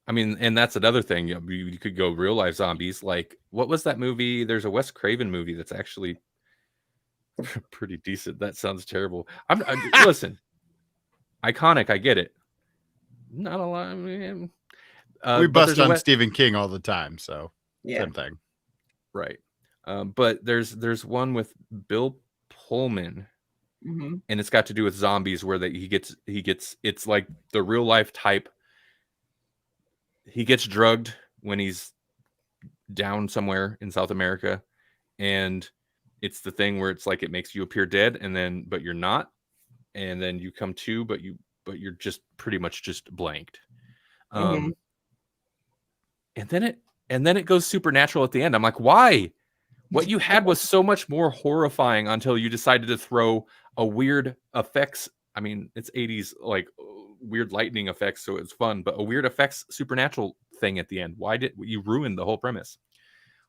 I mean, and that's another thing. You could go real life zombies. Like, what was that movie? There's a Wes Craven movie that's actually pretty decent. That sounds terrible. Listen, iconic. I get it. Not a lot. I mean, we bust on Stephen King all the time, so same thing. Right. But there's one with Bill Pullman, and it's got to do with zombies where he gets it's like the real life type. He gets drugged when he's down somewhere in South America, and it's the thing where it's like it makes you appear dead, but you're not, and then you come to, but you're just pretty much just blanked. And then it goes supernatural at the end. I'm like, why? What you had was so much more horrifying until you decided to throw a weird effects. I mean, it's 80s, like weird lightning effects, so it's fun, but a weird effects supernatural thing at the end. Why did you ruin the whole premise?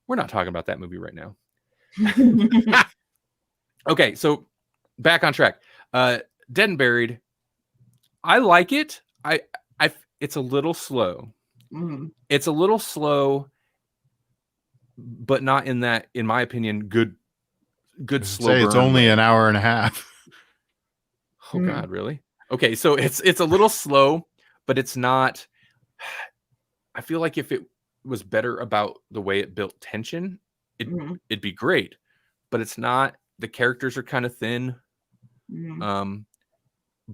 We're not talking about that movie right now. Okay, so back on track. Dead and Buried. I like it. It's a little slow. It's a little slow, but not in that, in my opinion, good slow burn. It's only an hour and a half. Oh God, really? Okay, so it's a little slow, but it's not. I feel like if it was better about the way it built tension, it'd be great. But it's not. The characters are kind of thin.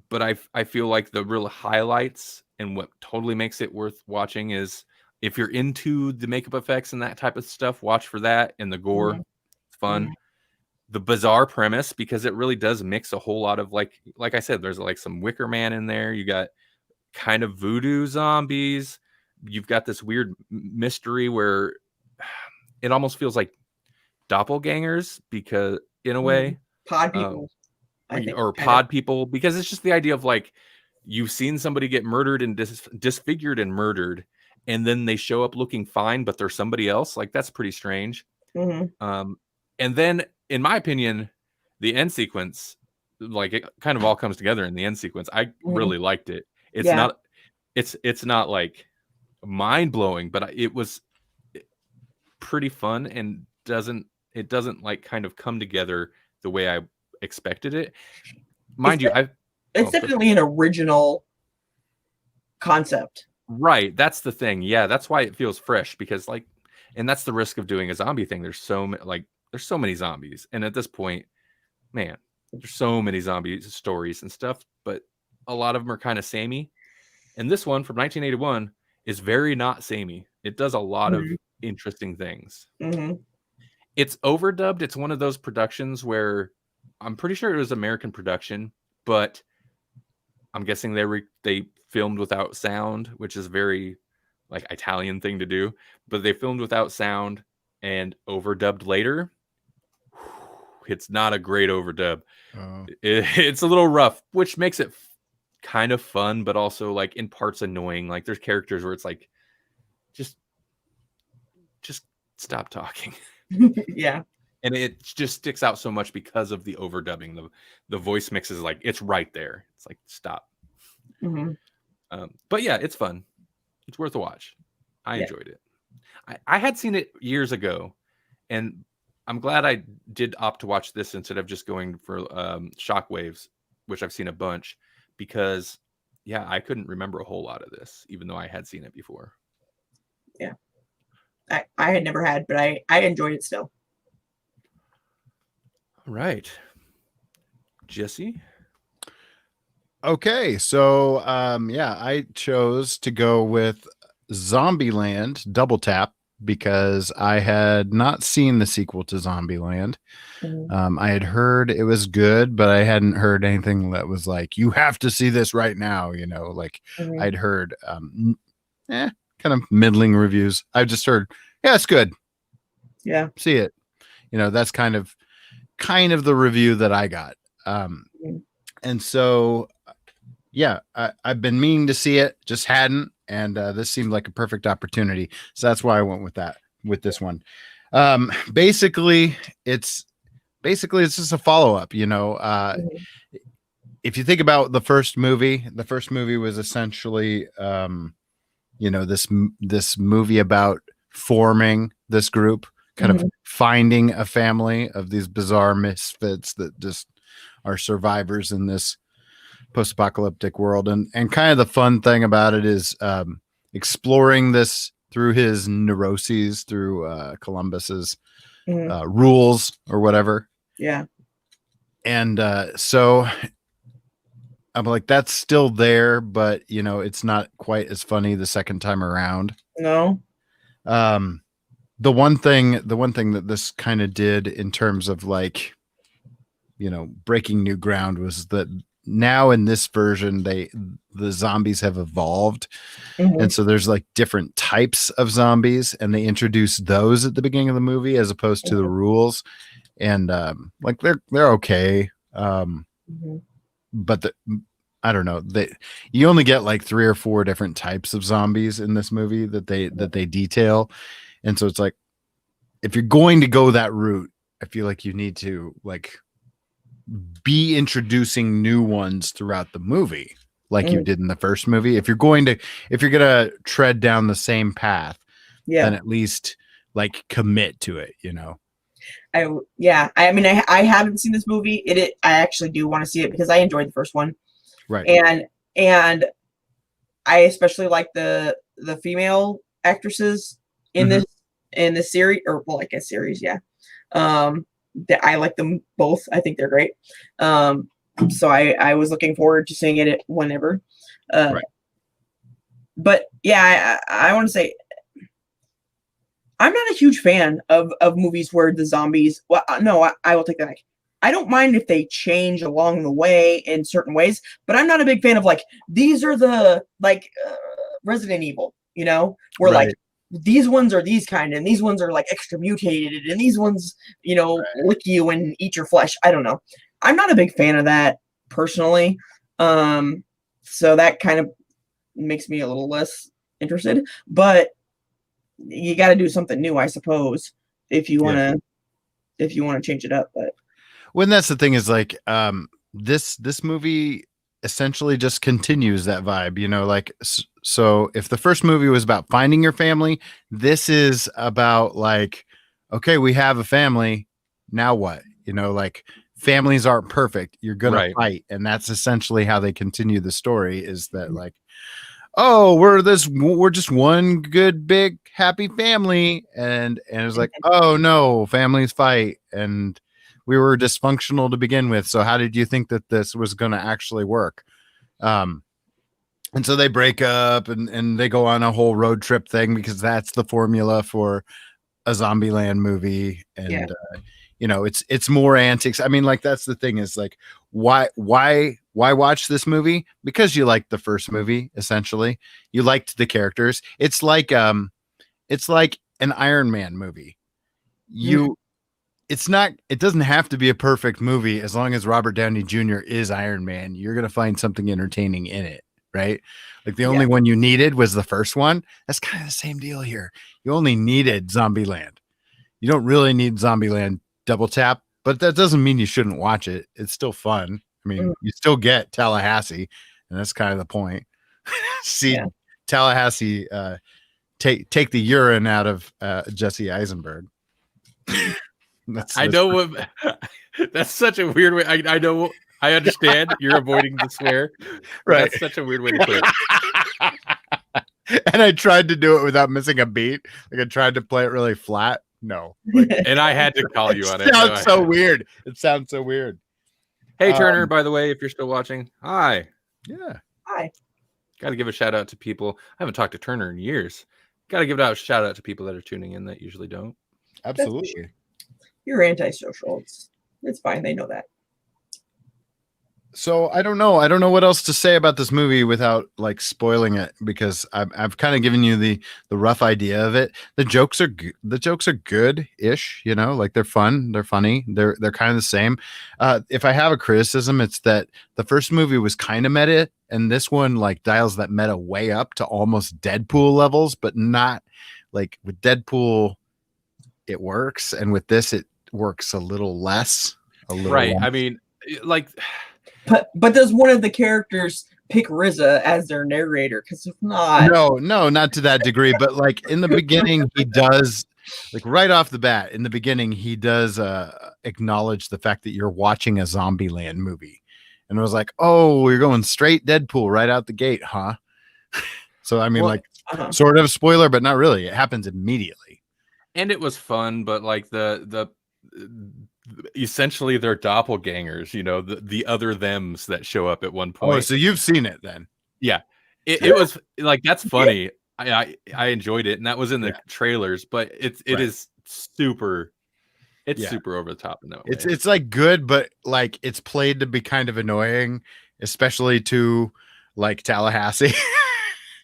But I feel like the real highlights and what totally makes it worth watching is if you're into the makeup effects and that type of stuff, watch for that, and the gore. It's fun. The bizarre premise, because it really does mix a whole lot of like I said, there's like some Wicker Man in there. You got kind of voodoo zombies. You've got this weird mystery where it almost feels like doppelgangers, because in a way, pod people. Pod people, because it's just the idea of like you've seen somebody get murdered and disfigured and murdered, and then they show up looking fine, but they're somebody else. Like, that's pretty strange. And then, in my opinion, the end sequence, like, it kind of all comes together in the end sequence. I really liked it. It's not like mind blowing, but it was pretty fun, and it doesn't like kind of come together the way I expected it. Mind you, it's definitely an original concept. Right. That's the thing. Yeah, that's why it feels fresh, because like, and that's the risk of doing a zombie thing. There's so many zombies, and at this point, man, there's so many zombie stories and stuff, but a lot of them are kind of samey. And this one from 1981 is very not samey. It does a lot of interesting things. Mm-hmm. It's overdubbed. It's one of those productions where I'm pretty sure it was American production, but I'm guessing they filmed without sound, which is very like Italian thing to do. But they filmed without sound and overdubbed later. It's not a great overdub. It's a little rough, which makes it kind of fun, but also like in parts annoying. Like there's characters where it's like, just stop talking. Yeah. And it just sticks out so much because of the overdubbing. The voice mix is like, it's right there. It's like, stop. Mm-hmm. But yeah, it's fun. It's worth a watch. I enjoyed it. I had seen it years ago, and I'm glad I did opt to watch this instead of just going for Shockwaves, which I've seen a bunch, because I couldn't remember a whole lot of this, even though I had seen it before. Yeah. I had never had, but I enjoyed it still. All right. Jesse? Okay, so I chose to go with Zombieland Double Tap because I had not seen the sequel to Zombieland. I had heard it was good, but I hadn't heard anything that was like, you have to see this right now, like I'd heard kind of middling reviews. I just heard, it's good. Yeah. See it. That's kind of the review that I got. And so I've been meaning to see it, just hadn't, and this seemed like a perfect opportunity. So that's why I went with this one. Basically it's just a follow-up, if you think about the first movie was essentially this movie about forming this group, kind of finding a family of these bizarre misfits that just are survivors in this post-apocalyptic world. And kind of the fun thing about it is exploring this through his neuroses, through Columbus's rules or whatever. Yeah. And so I'm like, that's still there, but it's not quite as funny the second time around. No. The one thing that this kind of did in terms of like, breaking new ground was that now in this version, the zombies have evolved. And so there's like different types of zombies, and they introduce those at the beginning of the movie as opposed to the rules. And like they're okay. But I don't know, you only get like 3 or 4 different types of zombies in this movie that they detail. And so it's like, if you're going to go that route, I feel like you need to like be introducing new ones throughout the movie, like you did in the first movie. If you're gonna tread down the same path, then at least like commit to it, I mean, I haven't seen this movie. I actually do want to see it because I enjoyed the first one. Right. And I especially like the female actresses in this series, or well, like a series. Yeah. I like them both. I think they're great. So I was looking forward to seeing it whenever. Right. But yeah, I want to say, I'm not a huge fan of movies where the zombies. Well, no, I will take that back. I don't mind if they change along the way in certain ways, but I'm not a big fan of like, these are the like Resident Evil, where like these ones are these kind, and these ones are like extra mutated, and these ones, lick you and eat your flesh. I don't know. I'm not a big fan of that personally. So that kind of makes me a little less interested, but you got to do something new, I suppose, if you want to change it up. But when that's the thing is like, this movie essentially just continues that vibe, like, so if the first movie was about finding your family, this is about like, okay, we have a family. Now what? Like families aren't perfect. You're going to fight. And that's essentially how they continue the story, is that like, oh, we're just one good, big, happy family. And it's like, oh no, families fight. And we were dysfunctional to begin with. So how did you think that this was going to actually work? And so they break up and they go on a whole road trip thing because that's the formula for a Zombieland movie. And Yeah. It's more antics. I mean, like that's the thing is like why watch this movie? Because you liked the first movie, essentially. You liked the characters. It's like an Iron Man movie. It doesn't have to be a perfect movie as long as Robert Downey Jr. is Iron Man. You're gonna find something entertaining in it, right? Like the only one you needed was the first one. That's kind of the same deal here. You only needed Zombieland. You don't really need Zombieland double tap, but that doesn't mean you shouldn't watch it. It's still fun. I mean, you still get Tallahassee, and that's kind of the point. See Tallahassee take the urine out of Jesse Eisenberg. I know what that's such a weird way. I know. I understand you're avoiding the swear. Right. That's such a weird way to put it. And I tried to do it without missing a beat. Like I tried to play it really flat. No. And I had to call you on it. It sounds so weird. It sounds so weird. Hey, Turner, by the way, if you're still watching, hi. Yeah. Hi. Got to give a shout out to people. I haven't talked to Turner in years. Got to give a shout out to people that are tuning in that usually don't. Absolutely. You're antisocial. It's fine. They know that. So I don't know what else to say about this movie without like spoiling it, because I've kind of given you the rough idea of it. The jokes are good-ish, like they're fun, they're funny, they're kind of the same. If I have a criticism, it's that the first movie was kind of meta, and this one like dials that meta way up to almost Deadpool levels, but not like with Deadpool it works, and with this it works a little less. Right. I mean, like. But does one of the characters pick RZA as their narrator? Because if not, no, not to that degree. But like in the beginning, he does, like right off the bat, in the beginning, he does acknowledge the fact that you're watching a Zombieland movie, and I was like, oh, you're going straight Deadpool right out the gate, huh? So I mean, sort of spoiler, but not really. It happens immediately, and it was fun, but like the essentially they're doppelgangers, the other thems that show up at one point. Oh, so you've seen it then? Yeah, it was like, that's funny. I enjoyed it, and that was in the trailers, but it is super. It's super over the top in that way. It's like good, but like it's played to be kind of annoying, especially to like Tallahassee.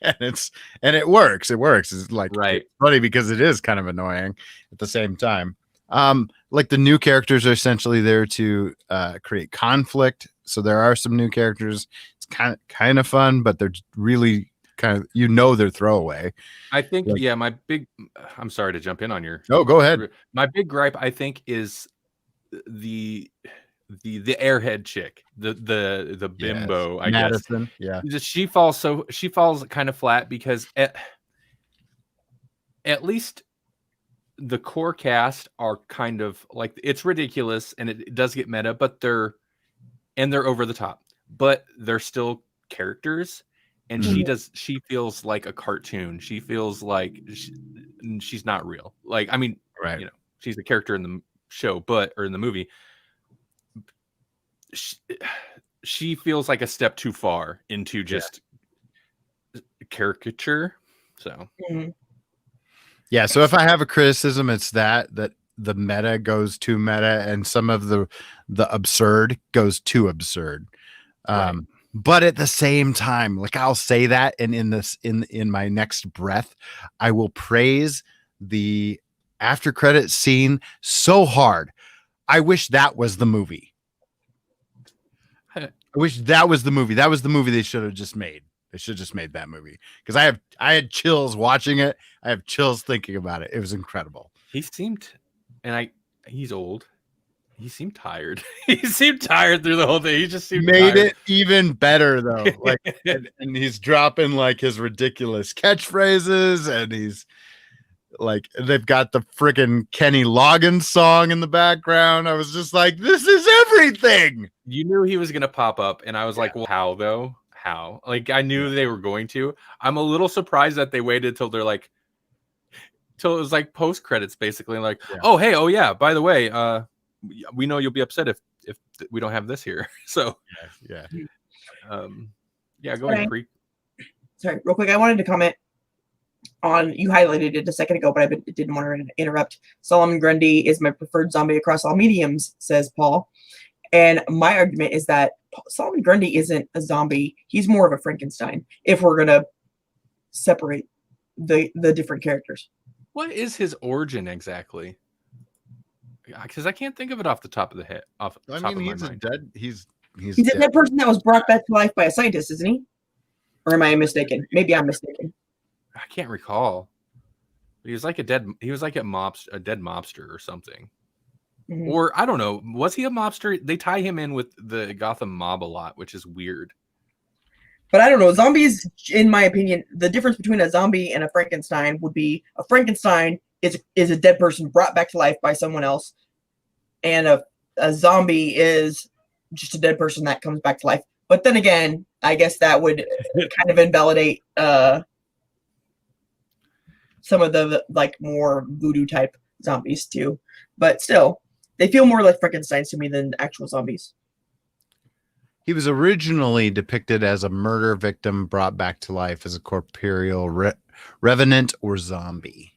and it works. It's like it's funny because it is kind of annoying at the same time. Like the new characters are essentially there to create conflict. So there are some new characters. It's kind of fun, but they're really kind of, they're throwaway. I think I'm sorry to jump in on your. No, go ahead. My big gripe, I think, is the airhead chick, the bimbo, I Madison, guess. Yeah. She falls kind of flat because at least the core cast are kind of like, it's ridiculous and it does get meta, but they're over the top, but they're still characters. And she feels like a cartoon. She feels like she's not real. Like, I mean, she's a character in the show, or in the movie. She feels like a step too far into just caricature. So. Yeah, so if I have a criticism, it's that the meta goes too meta, and some of the absurd goes too absurd. But at the same time, like I'll say that, and in my next breath, I will praise the after credit scene so hard. I wish that was the movie. I wish that was the movie. That was the movie they should have just made. They should have just made that movie, because I had chills watching it. I have chills thinking about it. It was incredible. He seemed, he's old. He seemed tired. He seemed tired through the whole thing. He just seemed made tired. It even better though. Like, and he's dropping like his ridiculous catchphrases, and he's like, they've got the freaking Kenny Loggins song in the background. I was just like, this is everything. You knew he was gonna pop up, and I was like, well, how though? How? Like, I knew they were going to. I'm a little surprised that they waited till they're like, till it was like post credits, basically. Like, oh hey, oh yeah, by the way, we know you'll be upset if we don't have this here. So yeah. Go ahead, sorry, real quick. I wanted to comment on, you highlighted it a second ago, but I didn't want to interrupt. Solomon Grundy is my preferred zombie across all mediums, says Paul. And my argument is that Solomon Grundy isn't a zombie. He's more of a Frankenstein, if we're going to separate the different characters. What is his origin exactly? Because I can't think of it off the top of the head. He's a dead. He's a dead person that was brought back to life by a scientist, isn't he? Or am I mistaken? Maybe I'm mistaken. I can't recall. He was like a dead mobster or something. Mm-hmm. Or I don't know. Was he a mobster? They tie him in with the Gotham mob a lot, which is weird. But I don't know. Zombies, in my opinion, the difference between a zombie and a Frankenstein would be a Frankenstein is a dead person brought back to life by someone else, and a zombie is just a dead person that comes back to life. But then again, I guess that would kind of invalidate some of the like more voodoo type zombies too. But still, they feel more like Frankensteins to me than actual zombies. He was originally depicted as a murder victim brought back to life as a corporeal revenant or zombie,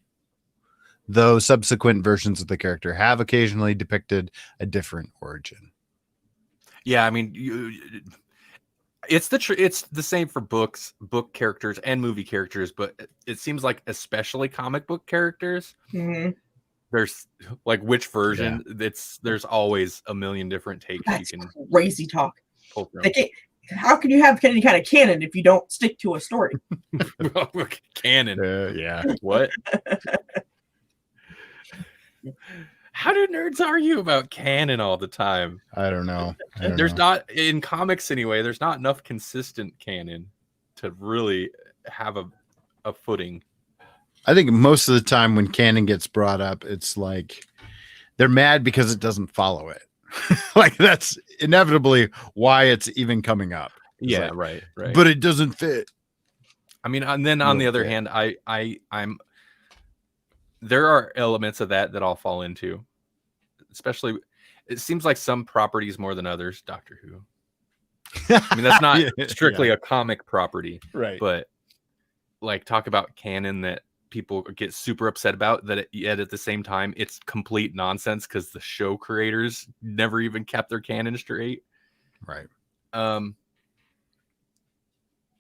though subsequent versions of the character have occasionally depicted a different origin. Yeah, I mean, it's the same for book characters and movie characters, but it seems like especially comic book characters. Mm-hmm. There's like which version? Yeah. There's always a million different takes. That's you can crazy talk. How can you have any kind of canon if you don't stick to a story? Canon. Yeah. What? How do nerds argue about canon all the time? I don't know. There's not, in comics anyway, there's not enough consistent canon to really have a footing. I think most of the time when canon gets brought up, it's like they're mad because it doesn't follow it. Like that's inevitably why it's even coming up. It's yeah, like, right. But it doesn't fit. I mean, and then on the other hand, I'm there are elements of that I'll fall into. Especially, it seems like some properties more than others. Doctor Who. I mean, that's not strictly a comic property, right? But like, talk about canon that people get super upset about, that yet at the same time it's complete nonsense because the show creators never even kept their canon straight. Right.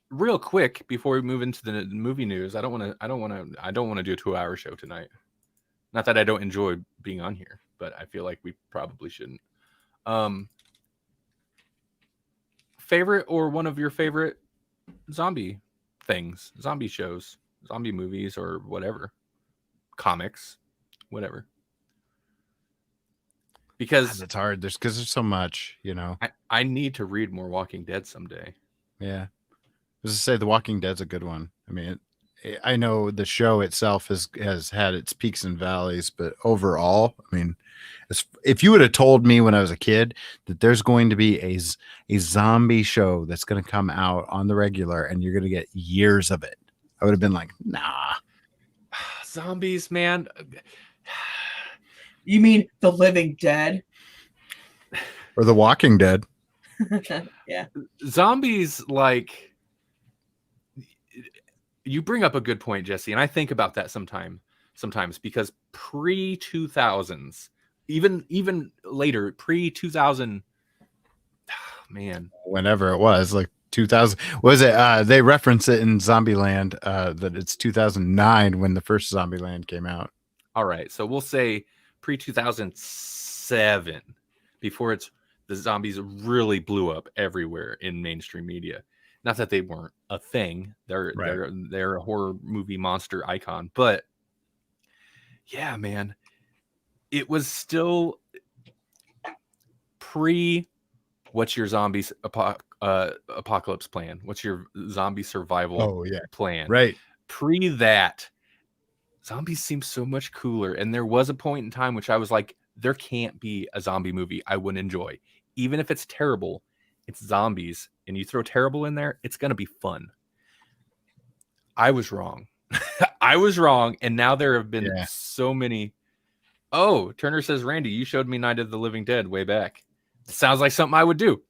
Real quick before we move into the movie news, I don't want to do a 2-hour show tonight. Not that I don't enjoy being on here, but I feel like we probably shouldn't. Favorite or one of your favorite zombie things, zombie shows, zombie movies, or whatever, comics, whatever. Because it's hard. Because there's so much, you know. I need to read more Walking Dead someday. Yeah, I was to say The Walking Dead's a good one. I mean, I know the show itself has had its peaks and valleys, but overall, I mean, if you would have told me when I was a kid that there's going to be a zombie show that's going to come out on the regular and you're going to get years of it, I would have been like, nah. Zombies, man. You mean The Living Dead? Or The Walking Dead? Yeah. Zombies, like, you bring up a good point, Jesse, and I think about that sometimes because pre-2000s, even later, pre-2000, man, whenever it was, like 2000, was it? They reference it in Zombieland that it's 2009 when the first Zombieland came out. All right, so we'll say pre-2007, before the zombies really blew up everywhere in mainstream media. Not that they weren't a thing. They're a horror movie monster icon, but yeah, man, it was still pre. What's your zombies apocalypse plan? What's your zombie survival plan? Right. Pre that, zombies seem so much cooler. And there was a point in time which I was like, there can't be a zombie movie I wouldn't enjoy. Even if it's terrible, it's zombies. And you throw terrible in there, it's going to be fun. I was wrong. I was wrong. And now there have been so many. Oh, Turner says, Randy, you showed me Night of the Living Dead way back. It sounds like something I would do.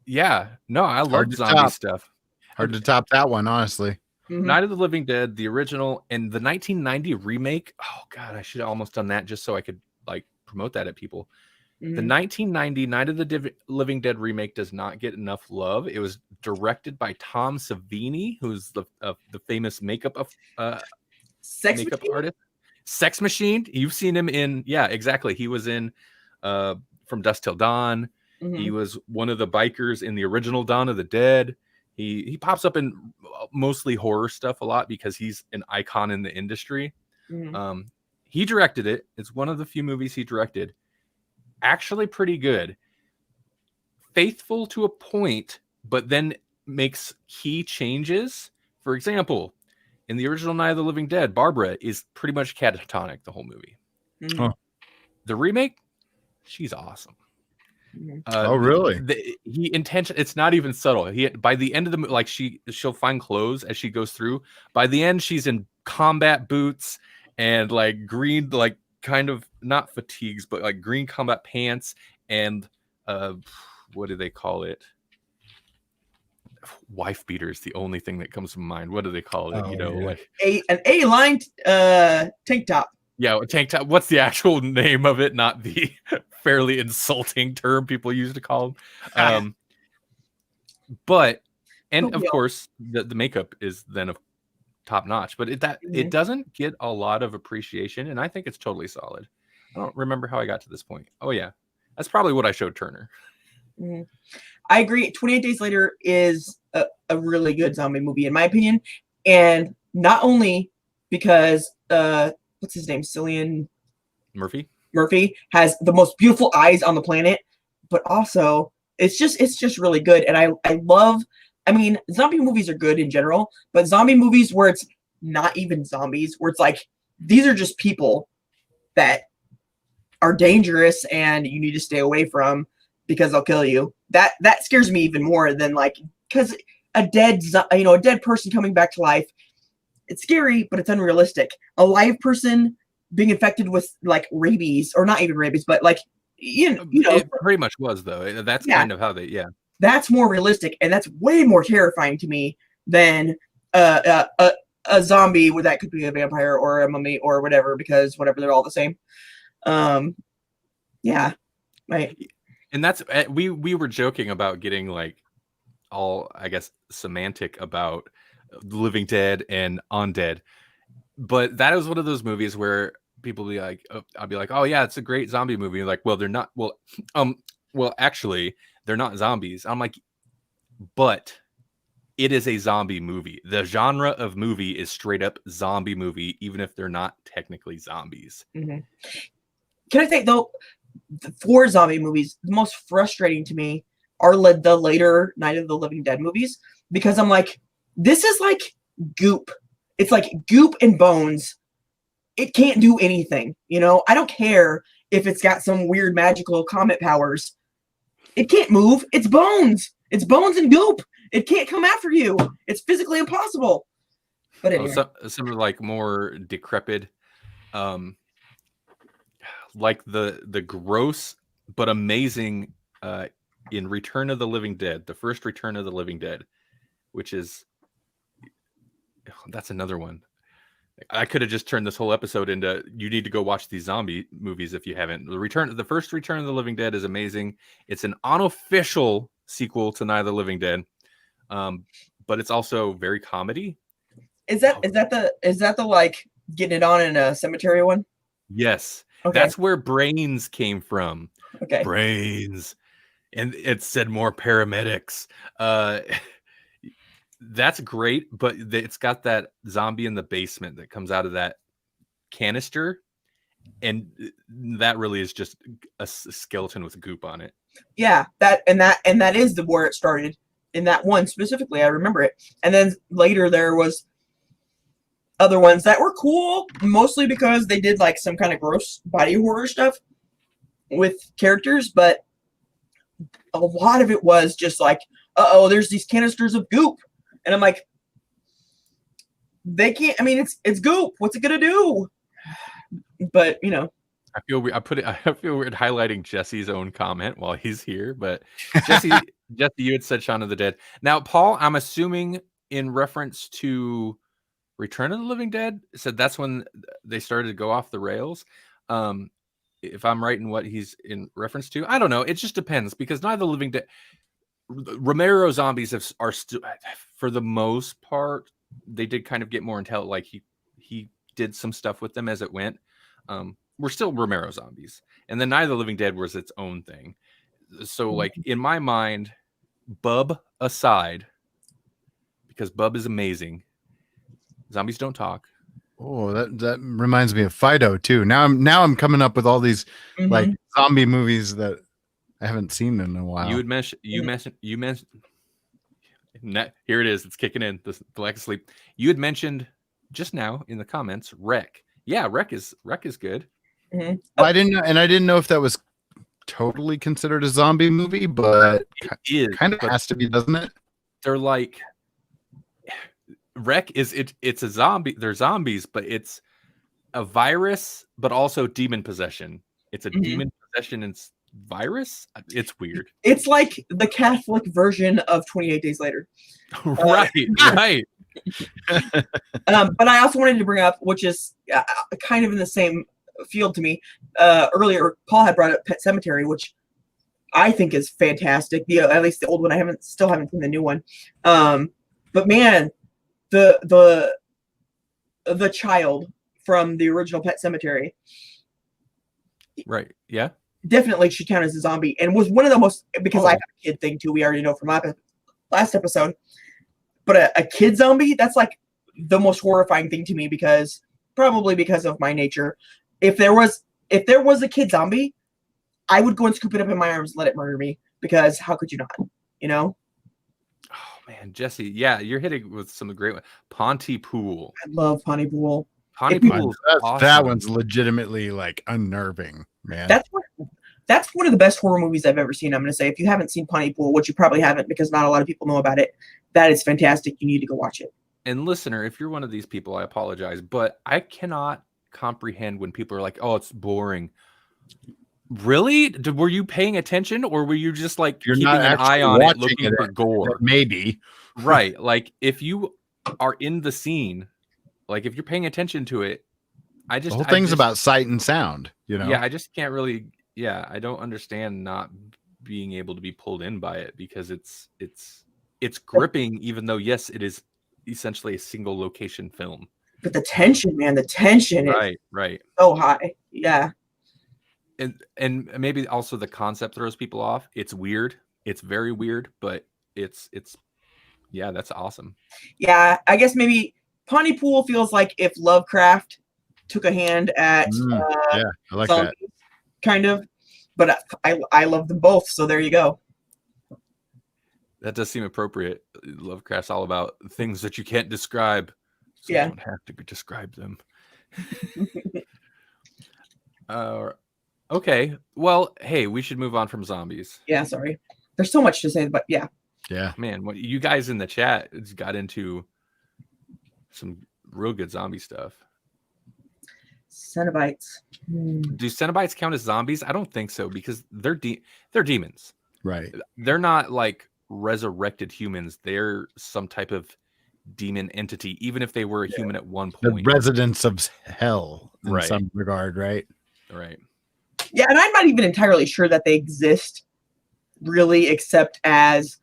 Yeah. No, I love zombie stuff. Hard to top that one, honestly. Mhm. Night of the Living Dead, the original, and the 1990 remake. Oh God, I should have almost done that just so I could like promote that at people. The Mhm. 1990 Night of the Living Dead remake does not get enough love. It was directed by Tom Savini, who's the famous makeup Sex Machine? artist. Sex Machine. You've seen him in, yeah, exactly. He was in From Dusk Till Dawn. Mhm. He was one of the bikers in the original Dawn of the Dead. He pops up in mostly horror stuff a lot because he's an icon in the industry. Mhm. He directed it. It's one of the few movies he directed. Actually pretty good. Faithful to a point, but then makes key changes. For example, in the original Night of the Living Dead, Barbara is pretty much catatonic the whole movie. Mhm. Huh. The remake, she's awesome. Mhm. Oh, really? It's not even subtle. By the end of the like she'll find clothes as she goes through. By the end, she's in combat boots and like green, like kind of not fatigues, but like green combat pants and what do they call it? Wife beater is the only thing that comes to mind. What do they call it? Oh, You know, yeah. like An A-line tank top. yeah, a tank top. What's the actual name of it? Not the fairly insulting term people used to call them. But and of Yeah. course the makeup is then of top notch. But it Mhm. doesn't get a lot of appreciation, and I think it's totally solid. I don't remember how I got to this point. Oh yeah, that's probably what I showed Turner. Mhm. I agree. 28 Days Later is a really good zombie movie, in my opinion. And not only because, what's his name? Cillian Murphy. Murphy has the most beautiful eyes on the planet, but also it's just really good. And I love, I mean, zombie movies are good in general, but zombie movies where it's not even zombies, where it's like, these are just people that are dangerous and you need to stay away from because they'll kill you. That scares me even more than like, because a dead person coming back to life, it's scary, but it's unrealistic. A live person being infected with like rabies, or not even rabies, but like you know, It pretty much was though. That's Yeah. kind of how they that's more realistic, and that's way more terrifying to me than a zombie where that could be a vampire or a mummy or whatever, because whatever, they're all the same. Yeah, right. And that's we were joking about getting like all, I guess, semantic about Living Dead and Undead, but that is one of those movies where people be like, I'll be like, oh yeah, it's a great zombie movie. Like, well, they're not. Well, actually, they're not zombies. I'm like, but it is a zombie movie. The genre of movie is straight up zombie movie, even if they're not technically zombies. Mm-hmm. Can I say though, for zombie movies, the most frustrating to me are the later Night of the Living Dead movies, because I'm like, this is like goop. It's like goop and bones. It can't do anything, you know? I don't care if it's got some weird magical comet powers. It can't move. It's bones. It's bones and goop. It can't come after you. It's physically impossible. But anyway. Some are like more decrepit, like the gross but amazing in Return of the Living Dead, the first Return of the Living Dead, which is, that's another one. I could have just turned this whole episode into, you need to go watch these zombie movies if you haven't. The first Return of the Living Dead is amazing. It's an unofficial sequel to Night of the Living Dead, but it's also very comedy. Is that the like getting it on in a cemetery one? Yes. Okay. That's where Brains came from. Okay. Brains. And it said more paramedics. That's great, but it's got that zombie in the basement that comes out of that canister, and that really is just a skeleton with goop on it. Yeah, that is where it started, in that one specifically. I remember it, and then later there was other ones that were cool, mostly because they did like some kind of gross body horror stuff with characters, but a lot of it was just like, there's these canisters of goop. And I'm like, they can't, I mean, it's goop. What's it going to do? But, you know. I feel weird highlighting Jesse's own comment while he's here, but Jesse, you had said Shaun of the Dead. Now, Paul, I'm assuming in reference to Return of the Living Dead, said that's when they started to go off the rails. If I'm right in what he's in reference to, I don't know. It just depends because Night of the Living Dead, Romero zombies are still, for the most part, they did kind of get more intelligent. Like he did some stuff with them as it went. We're still Romero zombies, and then Night of the Living Dead was its own thing. So, like in my mind, Bub aside, because Bub is amazing. Zombies don't talk. Oh, that reminds me of Fido too. Now I'm coming up with all these like zombie movies that I haven't seen in a while. You mentioned. Here it is. It's kicking in. The lack of sleep. You had mentioned just now in the comments, Wreck. Yeah, Wreck is good. Mm-hmm. I didn't know if that was totally considered a zombie movie, but it is kind of has to be, doesn't it? They're like Wreck is it's a zombie. They're zombies, but it's a virus, but also demon possession. It's a demon possession and virus. It's weird. It's like the Catholic version of 28 Days Later. Right. But I also wanted to bring up, which is kind of in the same field to me. Earlier, Paul had brought up Pet Sematary, which I think is fantastic. At least the old one. I still haven't seen the new one. But man, the child from the original Pet Sematary, right? Yeah, definitely should count as a zombie, and was one of the most, because I have a kid thing too. We already know from last episode. But a kid zombie, that's like the most horrifying thing to me, probably because of my nature. If there was a kid zombie, I would go and scoop it up in my arms and let it murder me, because how could you not? You know? Oh man, Jesse, yeah, you're hitting with some great ones. Pontypool. I love Pontypool. Pontypool. Awesome. That one's legitimately like unnerving, man. That's one of the best horror movies I've ever seen. I'm going to say, if you haven't seen Pontypool, which you probably haven't because not a lot of people know about it, that is fantastic. You need to go watch it. And listener, if you're one of these people, I apologize, but I cannot comprehend when people are like, "Oh, it's boring." Really? Were you paying attention, or were you just like keeping an eye on it, looking for gore? Maybe. Right. Like if you are in the scene, like if you're paying attention to it, the whole thing's about sight and sound, you know? Yeah, I just can't really. Yeah, I don't understand not being able to be pulled in by it, because it's gripping, even though yes, it is essentially a single location film. But the tension, man, is right so high. Yeah. And maybe also the concept throws people off. It's weird. It's very weird, but it's yeah, that's awesome. Yeah, I guess maybe Pontypool feels like if Lovecraft took a hand at I like zombies, that. Kind of. But I love them both, so there you go. That does seem appropriate. Lovecraft's all about things that you can't describe, so you don't have to describe them. Okay. Well, hey, we should move on from zombies. Yeah, sorry. There's so much to say, but yeah. Yeah. Man, what you guys in the chat got into some real good zombie stuff. Cenobites. Do Cenobites count as zombies? I don't think so, because they're demons. Right. They're not like resurrected humans. They're some type of demon entity, even if they were a human at one point. The residents of hell in some regard, right? Right. Yeah, and I'm not even entirely sure that they exist, really, except as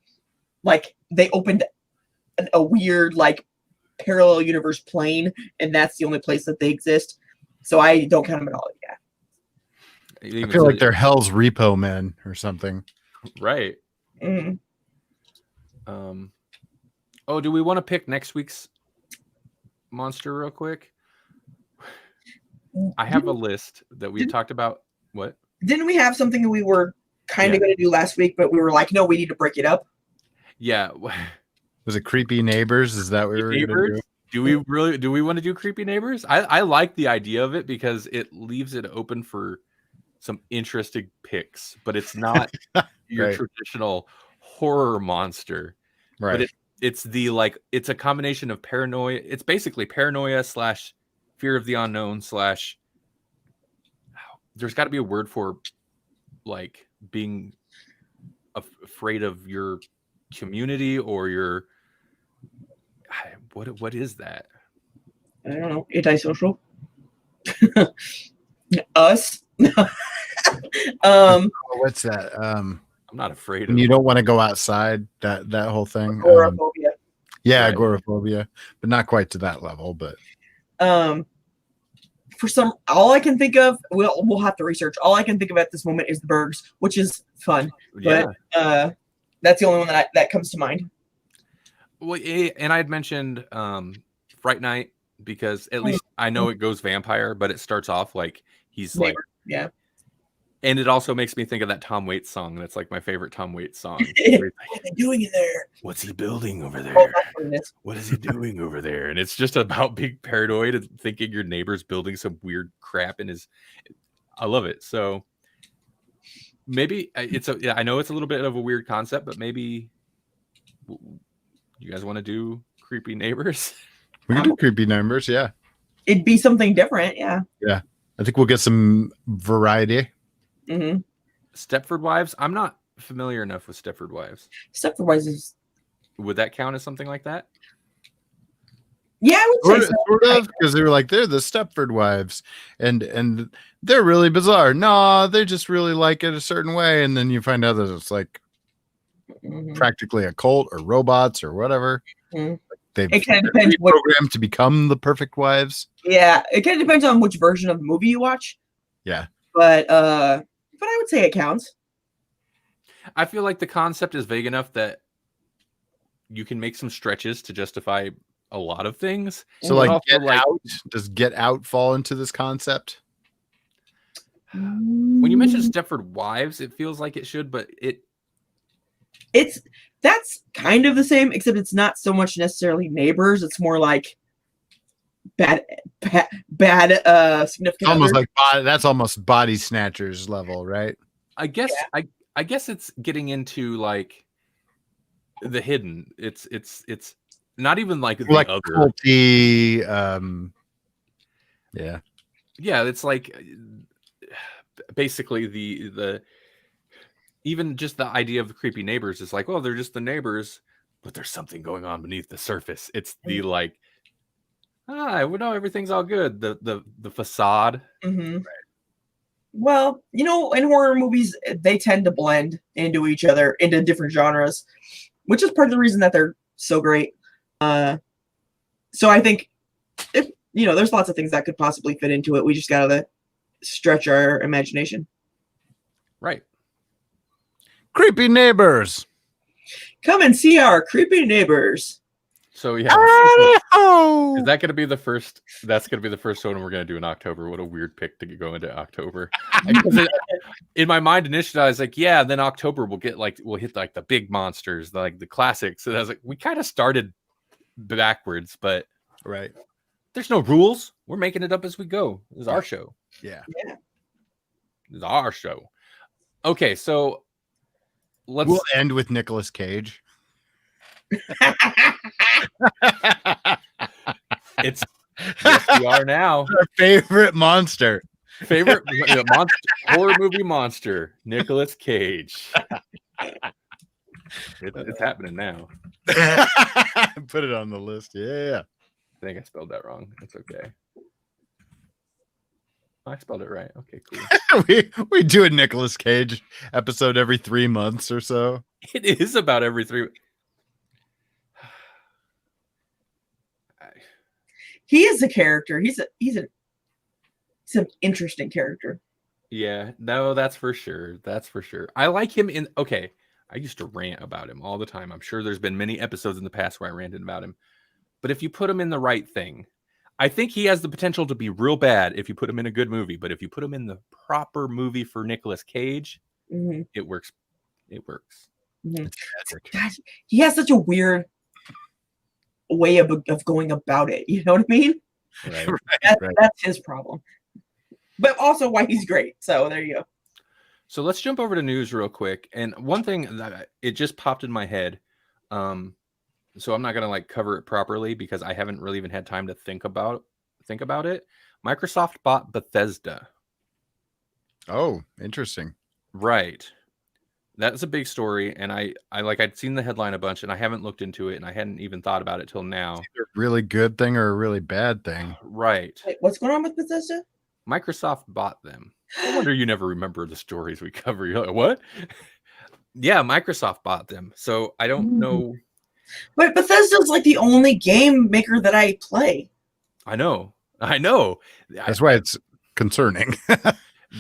like they opened a weird like parallel universe plane, and that's the only place that they exist. So I don't count them at all. Yeah. I feel like they're Hell's Repo men or something. Right. Mm-hmm. Oh, do we want to pick next week's monster real quick? I have a list that we talked about. What? Didn't we have something that we were kind of going to do last week, but we were like, no, we need to break it up? Yeah. Was it Creepy Neighbors? Is that what we were going to do? Do we want to do Creepy Neighbors? I like the idea of it because it leaves it open for some interesting picks, but it's not your traditional horror monster. Right. But it's a combination of paranoia. It's basically paranoia / fear of the unknown / there's got to be a word for like being afraid of your community or your what is that? I don't know. Antisocial. Us. What's that? I'm not afraid And of you don't want to go outside. That whole thing. Agoraphobia. Yeah, Right. agoraphobia, but not quite to that level. But For all I can think of, we'll have to research. All I can think of at this moment is the Bergs, which is fun. yeah. But that's the only one that comes to mind. Well, and I had mentioned Fright Night because at least I know it goes vampire, but it starts off like he's like, yeah. and it also makes me think of that Tom Waits song. That's like my favorite Tom Waits song. What are they doing in there? What's he building over there? Oh, that's what it is. What is he doing over there? And it's just about being paranoid and thinking your neighbor's building some weird crap in his. I love it. So maybe I know it's a little bit of a weird concept, but maybe you guys want to do creepy neighbors? we can do creepy numbers. Yeah. It'd be something different. Yeah. Yeah. I think we'll get some variety. Mm-hmm. Stepford Wives. I'm not familiar enough with Stepford Wives. Stepford Wives is. Would that count as something like that? Yeah, I would say so. Sort of, because they were like, they're the Stepford Wives, and they're really bizarre. No, they just really like it a certain way, and then you find out that it's like practically a cult or robots or whatever. Mm-hmm. It kind of depends programmed to become the perfect wives. Yeah, it kind of depends on which version of the movie you watch. Yeah, but I would say it counts. I feel like the concept is vague enough that you can make some stretches to justify a lot of things. So like Out, does Get Out fall into this concept? When you mention Stepford Wives, it feels like it should, but that's kind of the same, except it's not so much necessarily neighbors. It's more like bad significant. Almost like that's almost Body Snatchers level, right? I guess I guess it's getting into like the hidden. It's not even like the other culty, yeah, it's like basically the even just the idea of the creepy neighbors is like, well, they're just the neighbors, but there's something going on beneath the surface. It's the like, we know everything's all good. The facade. Mm-hmm. Right. Well, in horror movies, they tend to blend into each other, into different genres, which is part of the reason that they're so great. So I think there's lots of things that could possibly fit into it. We just gotta stretch our imagination. Right. Creepy neighbors. Come and see our creepy neighbors. So yeah, is that going to be the first? That's going to be the first one we're going to do in October. What a weird pick to go into October. In my mind, initially, I was like, yeah. Then October we'll hit like the big monsters, like the classics. And I was like, we kind of started backwards, but right. There's no rules. We're making it up as we go. This is our show. Yeah. This is our show. Okay, so we'll end with Nicolas Cage. Yes, we are now. Our favorite monster. Favorite horror movie monster, Nicolas Cage. It's happening now. Put it on the list. Yeah. I think I spelled that wrong. It's okay. I spelled it right. Okay, cool. we do a Nicolas Cage episode every 3 months or so. It is about every 3. He is a character. He's an interesting character. Yeah, no, that's for sure. That's for sure. I like him I used to rant about him all the time. I'm sure there's been many episodes in the past where I ranted about him. But if you put him in the right thing, I think he has the potential to be real bad if you put him in a good movie. But if you put him in the proper movie for Nicolas Cage, it works. It works. Mm-hmm. Gosh, he has such a weird way of going about it. You know what I mean? Right. That's his problem. But also why he's great. So there you go. So let's jump over to news real quick. And one thing that it just popped in my head. So I'm not going to cover it properly because I haven't really even had time to think about it. Microsoft bought Bethesda. Oh, interesting. Right. that's a big story, and I'd seen the headline a bunch, and I haven't looked into it, and I hadn't even thought about it till now. Either a really good thing or a really bad thing. Right. Wait, what's going on with Bethesda? Microsoft bought them. No wonder you never remember the stories we cover. You're like, what? Yeah, Microsoft bought them. So I don't know. But Bethesda's like the only game maker that I play. I know. That's why it's concerning.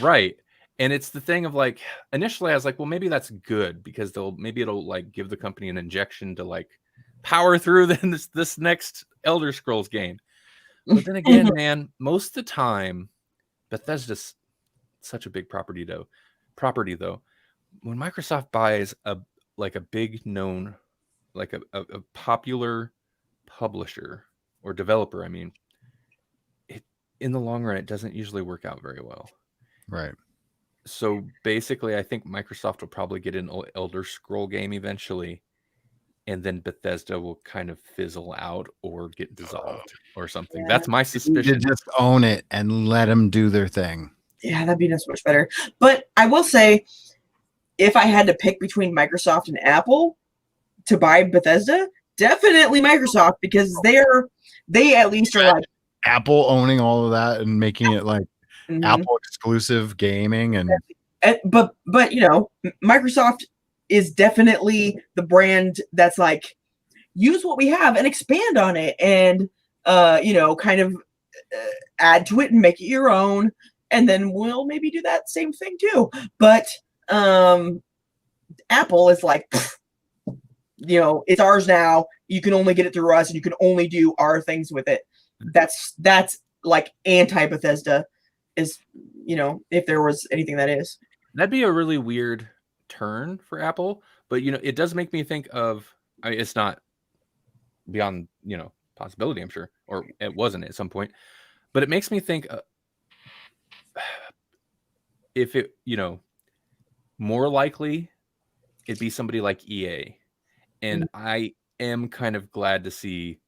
Right. And it's the thing of like, initially I was like, well, maybe that's good because maybe it'll like give the company an injection to like power through then this next Elder Scrolls game. But then again, man, most of the time, Bethesda's such a big property though. When Microsoft buys a big known, like a popular publisher or developer, I mean, in the long run, it doesn't usually work out very well. Right. So basically, I think Microsoft will probably get an Elder Scroll game eventually, and then Bethesda will kind of fizzle out or get dissolved or something. Yeah. That's my suspicion. Just own it and let them do their thing. Yeah, that'd be so much better. But I will say, if I had to pick between Microsoft and Apple to buy Bethesda, definitely Microsoft, because they at least are like Apple owning all of that and making it like Apple exclusive gaming but you know, Microsoft is definitely the brand that's like, use what we have and expand on it and you know, kind of add to it and make it your own, and then we'll maybe do that same thing too. But Apple is like, you know, it's ours now. You can only get it through us, and you can only do our things with it. That's like anti-Bethesda, is, you know, if there was anything that is. That'd be a really weird turn for Apple, but you know, it does make me think of. It's not beyond, you know, possibility, I'm sure, or it wasn't at some point, but it makes me think if it, you know, more likely it'd be somebody like EA, and I am kind of glad to see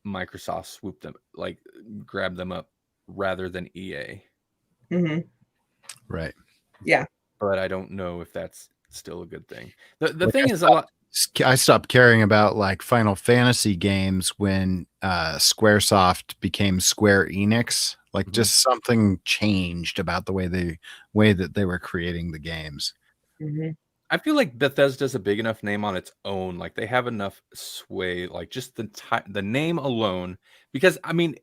Microsoft swoop them, like grab them up rather than EA. Right. Yeah. But I don't know if that's still a good thing. The thing is, I stopped caring about like Final Fantasy games when Squaresoft became Square Enix. Like just something changed about the way that they were creating the games. I feel like Bethesda's a big enough name on its own. Like they have enough sway, like just the name alone. Because I mean,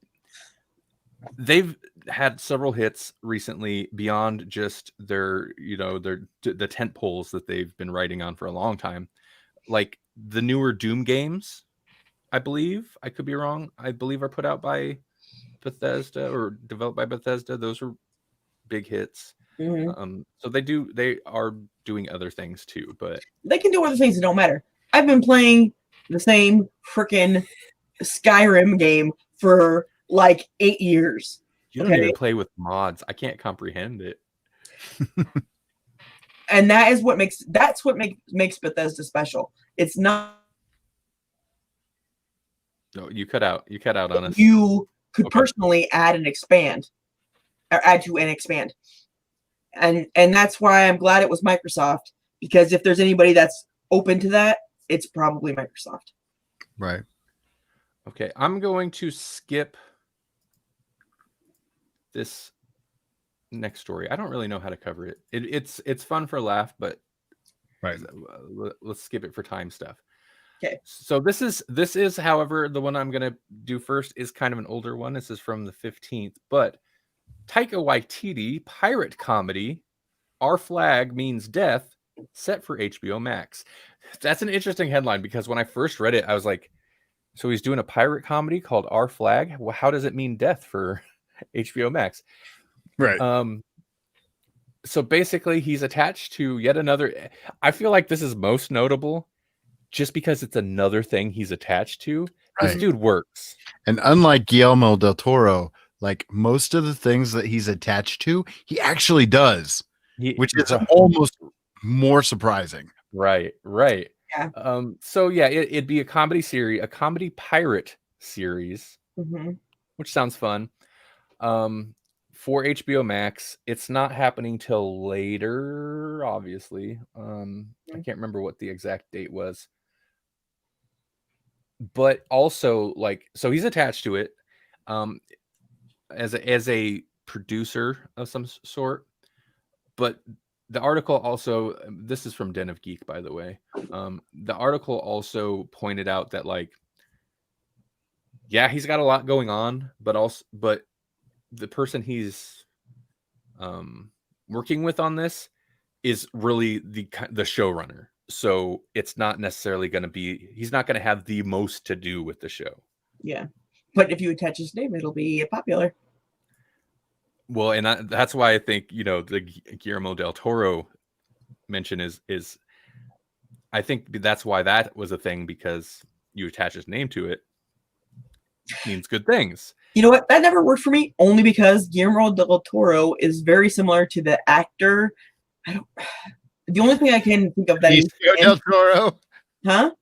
they've had several hits recently beyond just their, you know, the tent poles that they've been writing on for a long time. Like the newer Doom games, I believe, I could be wrong, I believe are put out by Bethesda or developed by Bethesda. Those are big hits. So they are doing other things too, but they can do other things that don't matter. I've been playing the same freaking Skyrim game for like 8 years. You don't even play with mods. I can't comprehend it. And that's what makes Bethesda special. It's not. No, you cut out on us. You could personally add and expand, or add to and expand. And that's why I'm glad it was Microsoft, because if there's anybody that's open to that, it's probably Microsoft. Right. Okay, I'm going to skip this next story. I don't really know how to cover it. It's fun for a laugh, but right. Let's skip it for time stuff. Okay. So this is, however, the one I'm going to do first is kind of an older one. This is from the 15th, but Taika Waititi pirate comedy, Our Flag Means Death, set for HBO Max. That's an interesting headline, because when I first read it, I was like, so he's doing a pirate comedy called Our Flag? Well, how does it mean death for HBO Max? Right. So basically he's attached to yet another. I feel like this is most notable just because it's another thing he's attached to. This dude works. And unlike Guillermo del Toro, like most of the things that he's attached to, he actually does, which is almost more surprising. Right. Yeah. So yeah, it'd be a comedy series, a comedy pirate series, which sounds fun. for HBO Max. It's not happening till later, obviously. I can't remember what the exact date was. But also, like, so he's attached to it as a producer of some sort. But the article also, this is from Den of Geek, by the way. The article also pointed out that, like, yeah, he's got a lot going on, but the person he's working with on this is really the showrunner. So it's not necessarily going to be, he's not going to have the most to do with the show. Yeah. But if you attach his name, it'll be popular. Well, and that's why I think, the Guillermo del Toro mention is I think that's why that was a thing, because you attach his name to it means good things. You know what? That never worked for me, only because Guillermo del Toro is very similar to the actor. The only thing I can think of that is Benicio del Toro. Huh?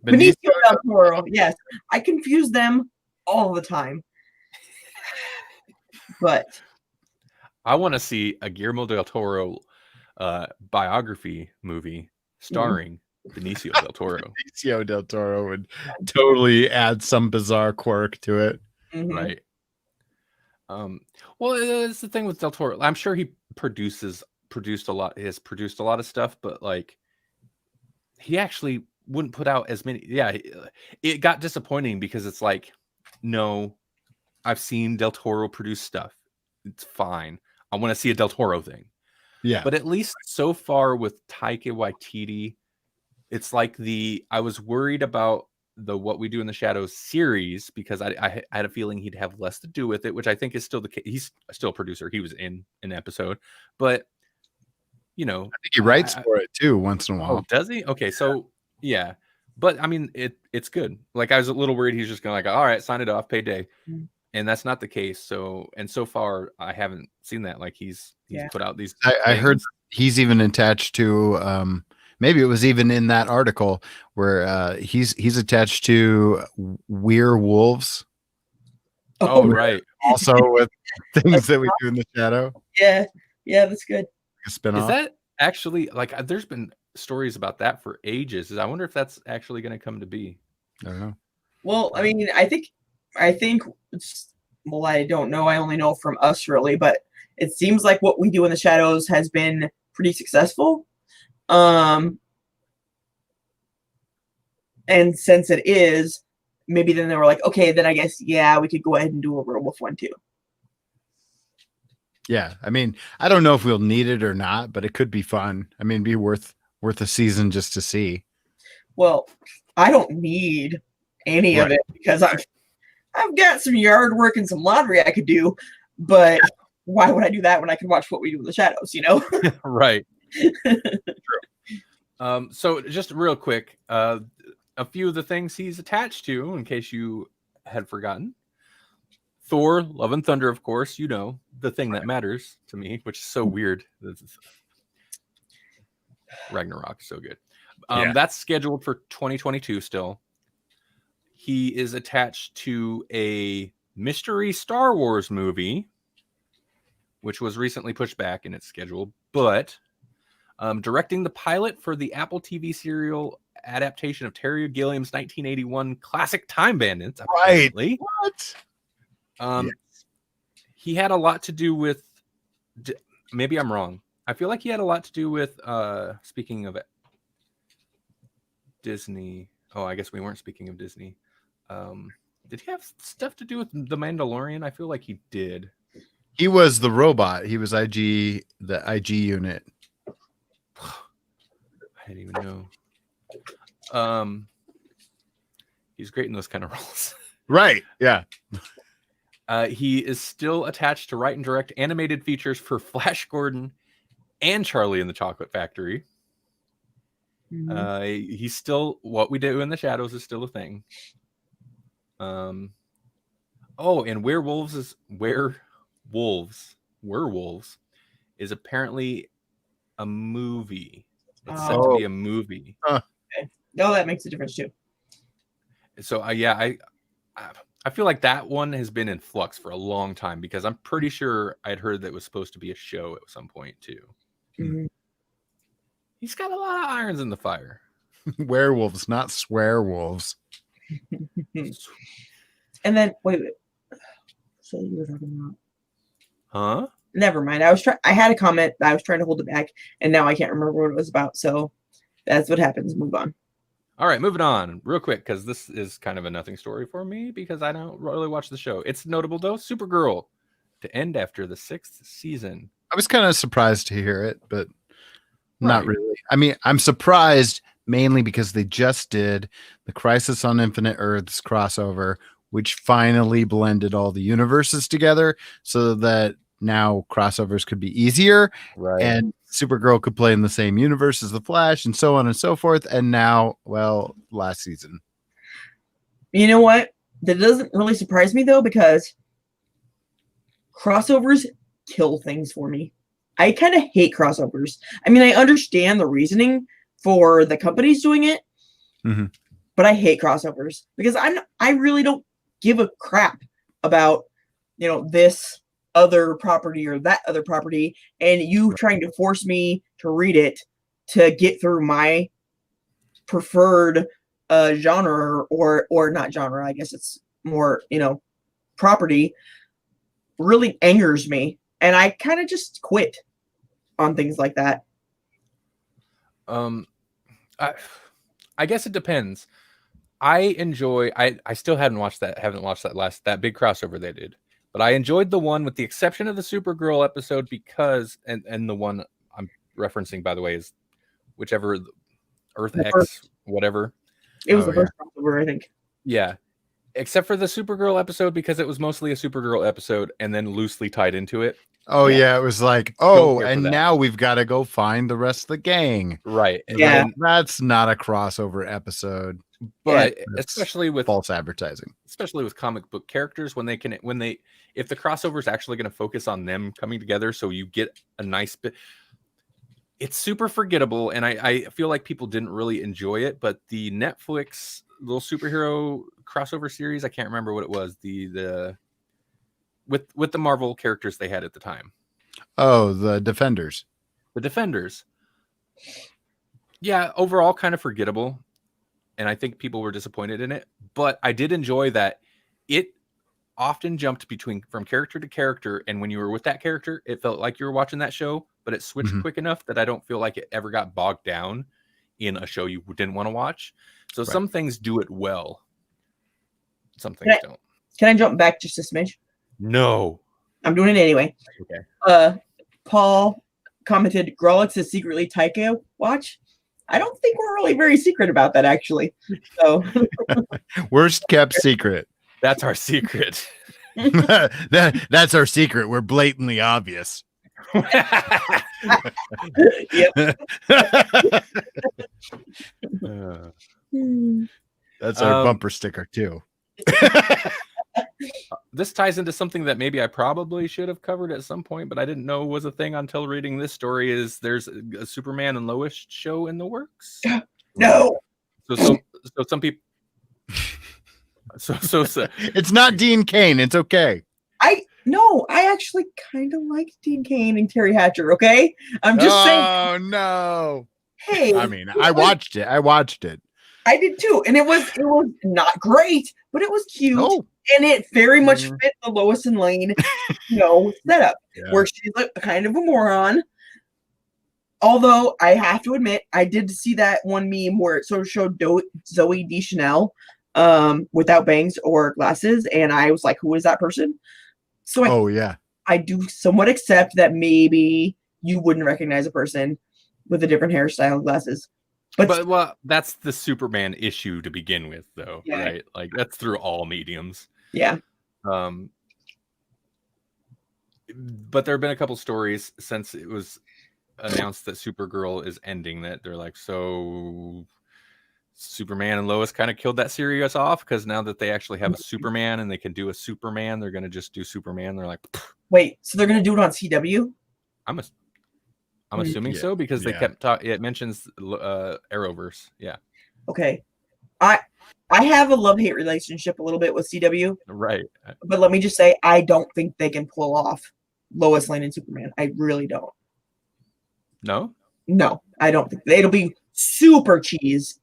Benicio del Toro. Yes, I confuse them all the time. But I want to see a Guillermo del Toro biography movie starring Benicio del Toro. Benicio del Toro would totally add some bizarre quirk to it. Right. Well, it's the thing with del Toro. I'm sure he has produced a lot of stuff, but like, he actually wouldn't put out as many. Yeah, it got disappointing because it's like, no, I've seen del Toro produce stuff. It's fine. I want to see a del Toro thing. Yeah. But at least so far with Taika Waititi, it's like I was worried about the What We Do in the Shadows series, because I had a feeling he'd have less to do with it, which I think is still the case. He's still a producer. He was in an episode, but I think he writes for it too once in a while. Oh, does he? Okay, so yeah, but I mean, it's good. Like, I was a little worried he's just gonna, like, all right, sign it off, payday, and that's not the case. So far, I haven't seen that. Like, he's put out these. I heard he's even attached to. Maybe it was even in that article where he's attached to Werewolves. Oh, right. Also with Things That We Do in the Shadow. Yeah, that's good. A spinoff. Is that actually, like, there's been stories about that for ages. I wonder if that's actually going to come to be. I don't know. Well, I mean, I think well, I don't know. I only know from us, really, but it seems like What We Do in the Shadows has been pretty successful. And since it is, maybe then they were like, okay, then I guess, yeah, we could go ahead and do a werewolf one too. Yeah, I mean, I don't know if we'll need it or not, but it could be fun. I mean, be worth a season just to see. Well, I don't need any of it because I've got some yard work and some laundry I could do, but why would I do that when I can watch What We Do in the Shadows, Right. True. So just real quick, a few of the things he's attached to, in case you had forgotten. Thor, Love and Thunder, of course, the thing that matters to me, which is so weird. Ragnarok, so good. That's scheduled for 2022 still. He is attached to a mystery Star Wars movie, which was recently pushed back in its schedule, but directing the pilot for the Apple TV serial adaptation of Terry Gilliam's 1981 classic Time Bandits. Apparently. Right. What? He had a lot to do with, maybe I'm wrong, I feel like he had a lot to do with, speaking of it, Disney. Oh, I guess we weren't speaking of Disney. Did he have stuff to do with The Mandalorian? I feel like he did. He was the robot. He was the IG unit. I didn't even know. He's great in those kind of roles. Right. Yeah. He is still attached to write and direct animated features for Flash Gordon and Charlie and the Chocolate Factory. He's still, What We Do in the Shadows is still a thing. And Werewolves is apparently a movie. It's set to be a movie. Okay. No, that makes a difference too. So I feel like that one has been in flux for a long time because I'm pretty sure I'd heard that it was supposed to be a show at some point too. Mhm. He's got a lot of irons in the fire. Werewolves, not swearwolves. And then wait. So you were talking about? Huh? Never mind. I had a comment. I was trying to hold it back, and now I can't remember what it was about. So that's what happens. Move on. All right, moving on real quick because this is kind of a nothing story for me because I don't really watch the show. It's notable though. Supergirl to end after the 6th season. I was kind of surprised to hear it, but not Right. really. I mean, I'm surprised mainly because they just did the Crisis on Infinite Earths crossover, which finally blended all the universes together so that now crossovers could be easier. Right. And Supergirl could play in the same universe as the Flash and so on and so forth. And now, well, last season. You know what? That doesn't really surprise me though, because crossovers kill things for me. I kind of hate crossovers. I mean, I understand the reasoning for the companies doing it, but I hate crossovers because I really don't give a crap about, this other property or that other property, and you trying to force me to read it to get through my preferred genre or not genre. I guess it's more, property really angers me, and I kind of just quit on things like that. I guess it depends. I still haven't watched that big crossover they did, but I enjoyed the one with the exception of the Supergirl episode because and the one I'm referencing, by the way, is whichever Earth The X first. whatever. It was the first crossover, I think. Yeah. Except for the Supergirl episode because it was mostly a Supergirl episode and then loosely tied into it. Oh Yeah. it was like, Don't care for and that. now we've got to go find the rest of the gang. Right. Yeah. And That's not a crossover episode. but That's especially with false advertising. especially with comic book characters if the crossover is actually going to focus on them coming together so you get a nice bit, it's super forgettable, and I feel like people didn't really enjoy it. But the Netflix little superhero crossover series, I can't remember what it was, the with the Marvel characters they had at the time. Oh, the Defenders. The Defenders. Yeah, overall kind of forgettable. And I think people were disappointed in it. But I did enjoy that it often jumped from character to character. And when you were with that character, it felt like you were watching that show, but it switched quick enough that I don't feel like it ever got bogged down in a show you didn't want to watch. So some things do it well. Some things don't. Can I jump back just a smidge? No. I'm doing it anyway. Okay. Paul commented, Grawlix is secretly Taika watch. I don't think we're really very secret about that, actually. So Worst kept secret. That's our secret. That's our secret. We're blatantly obvious. Yep. That's our bumper sticker too. This ties into something that maybe I probably should have covered at some point, but I didn't know was a thing until reading this story. Is there's a Superman and Lois show in the works? No. So some people. So It's not Dean Cain. It's okay. I actually kind of like Dean Cain and Terry Hatcher. Okay, I'm just saying. Oh no. Hey, I mean, I watched it. I did too, and it was not great, but it was cute, and it very much fit the Lois and Lane, setup where she's kind of a moron. Although I have to admit, I did see that one meme where it sort of showed Zoe Deschanel without bangs or glasses, and I was like, "Who is that person?" So I do somewhat accept that maybe you wouldn't recognize a person with a different hairstyle and glasses. But well, that's the Superman issue to begin with, though, right? Like that's through all mediums. Yeah. But there have been a couple stories since it was announced that Supergirl is ending that they're like, so Superman and Lois kind of killed that series off because now that they actually have a Superman and they can do a Superman, they're going to just do Superman. They're like, pfft. Wait, so they're going to do it on CW? I'm assuming so because they kept talking. It mentions Arrowverse. Yeah. Okay. I have a love-hate relationship a little bit with CW, Right. but let me just say I don't think they can pull off Lois Lane and Superman. I really don't. No? No, I don't think it'll be super cheese,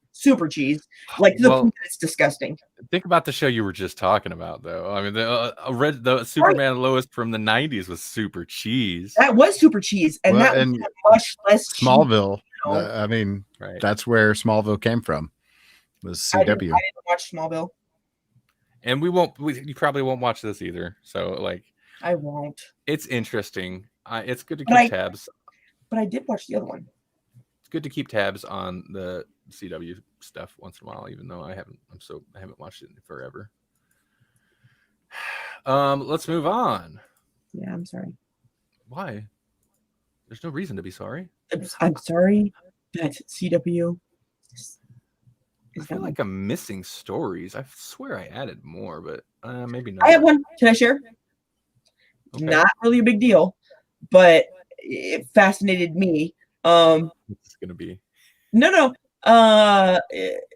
like to the Well, point that it's disgusting. think about the show you were just talking about, though. I mean, the Superman and Lois from the 90s was super cheese. That was super cheese, and Well, that and was much less cheese, Smallville. you know? I mean, Right. that's where Smallville came from. Was I didn't CW. watch Smallville. And you probably won't watch this either. So, like, I won't. it's interesting. It's good to But keep tabs. But I did watch the other one. It's good to keep tabs on the CW stuff once in a while, even though I haven't watched it in forever. Let's move on. Yeah, I'm sorry. Why? There's no reason to be sorry. I'm sorry that CW I feel like I'm missing stories. I swear I added more, but maybe not. I have one. Can I share? Okay. Not really a big deal, but it fascinated me. It's gonna be No.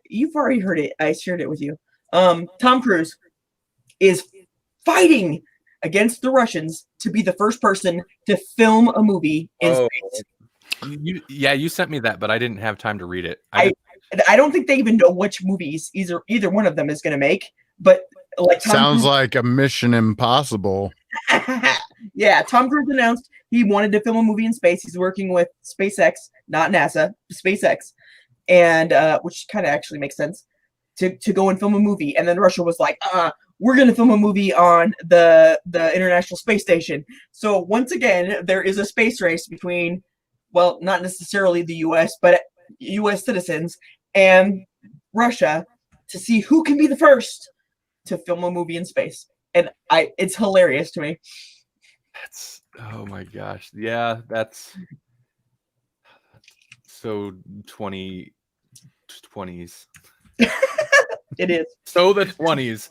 You've already heard it. I shared it with you. Tom Cruise is fighting against the Russians to be the first person to film a movie in space. You sent me that, but I didn't have time to read it. I don't think they even know which movies either one of them is going to make, but like sounds like a Mission Impossible. Yeah, Tom Cruise announced he wanted to film a movie in space. He's working with SpaceX, not NASA, SpaceX, and which kind of actually makes sense to go and film a movie. And then Russia was like, we're going to film a movie on the International Space Station. So once again, there is a space race between, well, not necessarily the U.S., but U.S. citizens and Russia to see who can be the first to film a movie in space. And it's hilarious to me. Oh my gosh. Yeah, that's so 2020s. It is. So the 20s.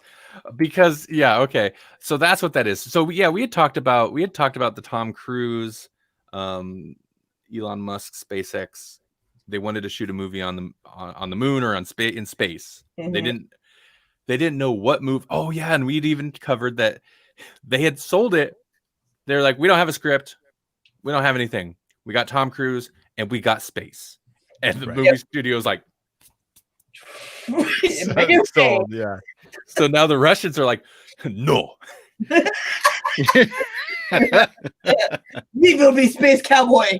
Because okay. So that's what that is. So yeah, we had talked about the Tom Cruise, Elon Musk, SpaceX. They wanted to shoot a movie on the moon or in space. Mm-hmm. They didn't know what move. Oh yeah, and we'd even covered that they had sold it. They're like, we don't have a script, we don't have anything. We got Tom Cruise and we got space. And the movie studio's like, sold, yeah. So now the Russians are like, no. We will be Space Cowboy.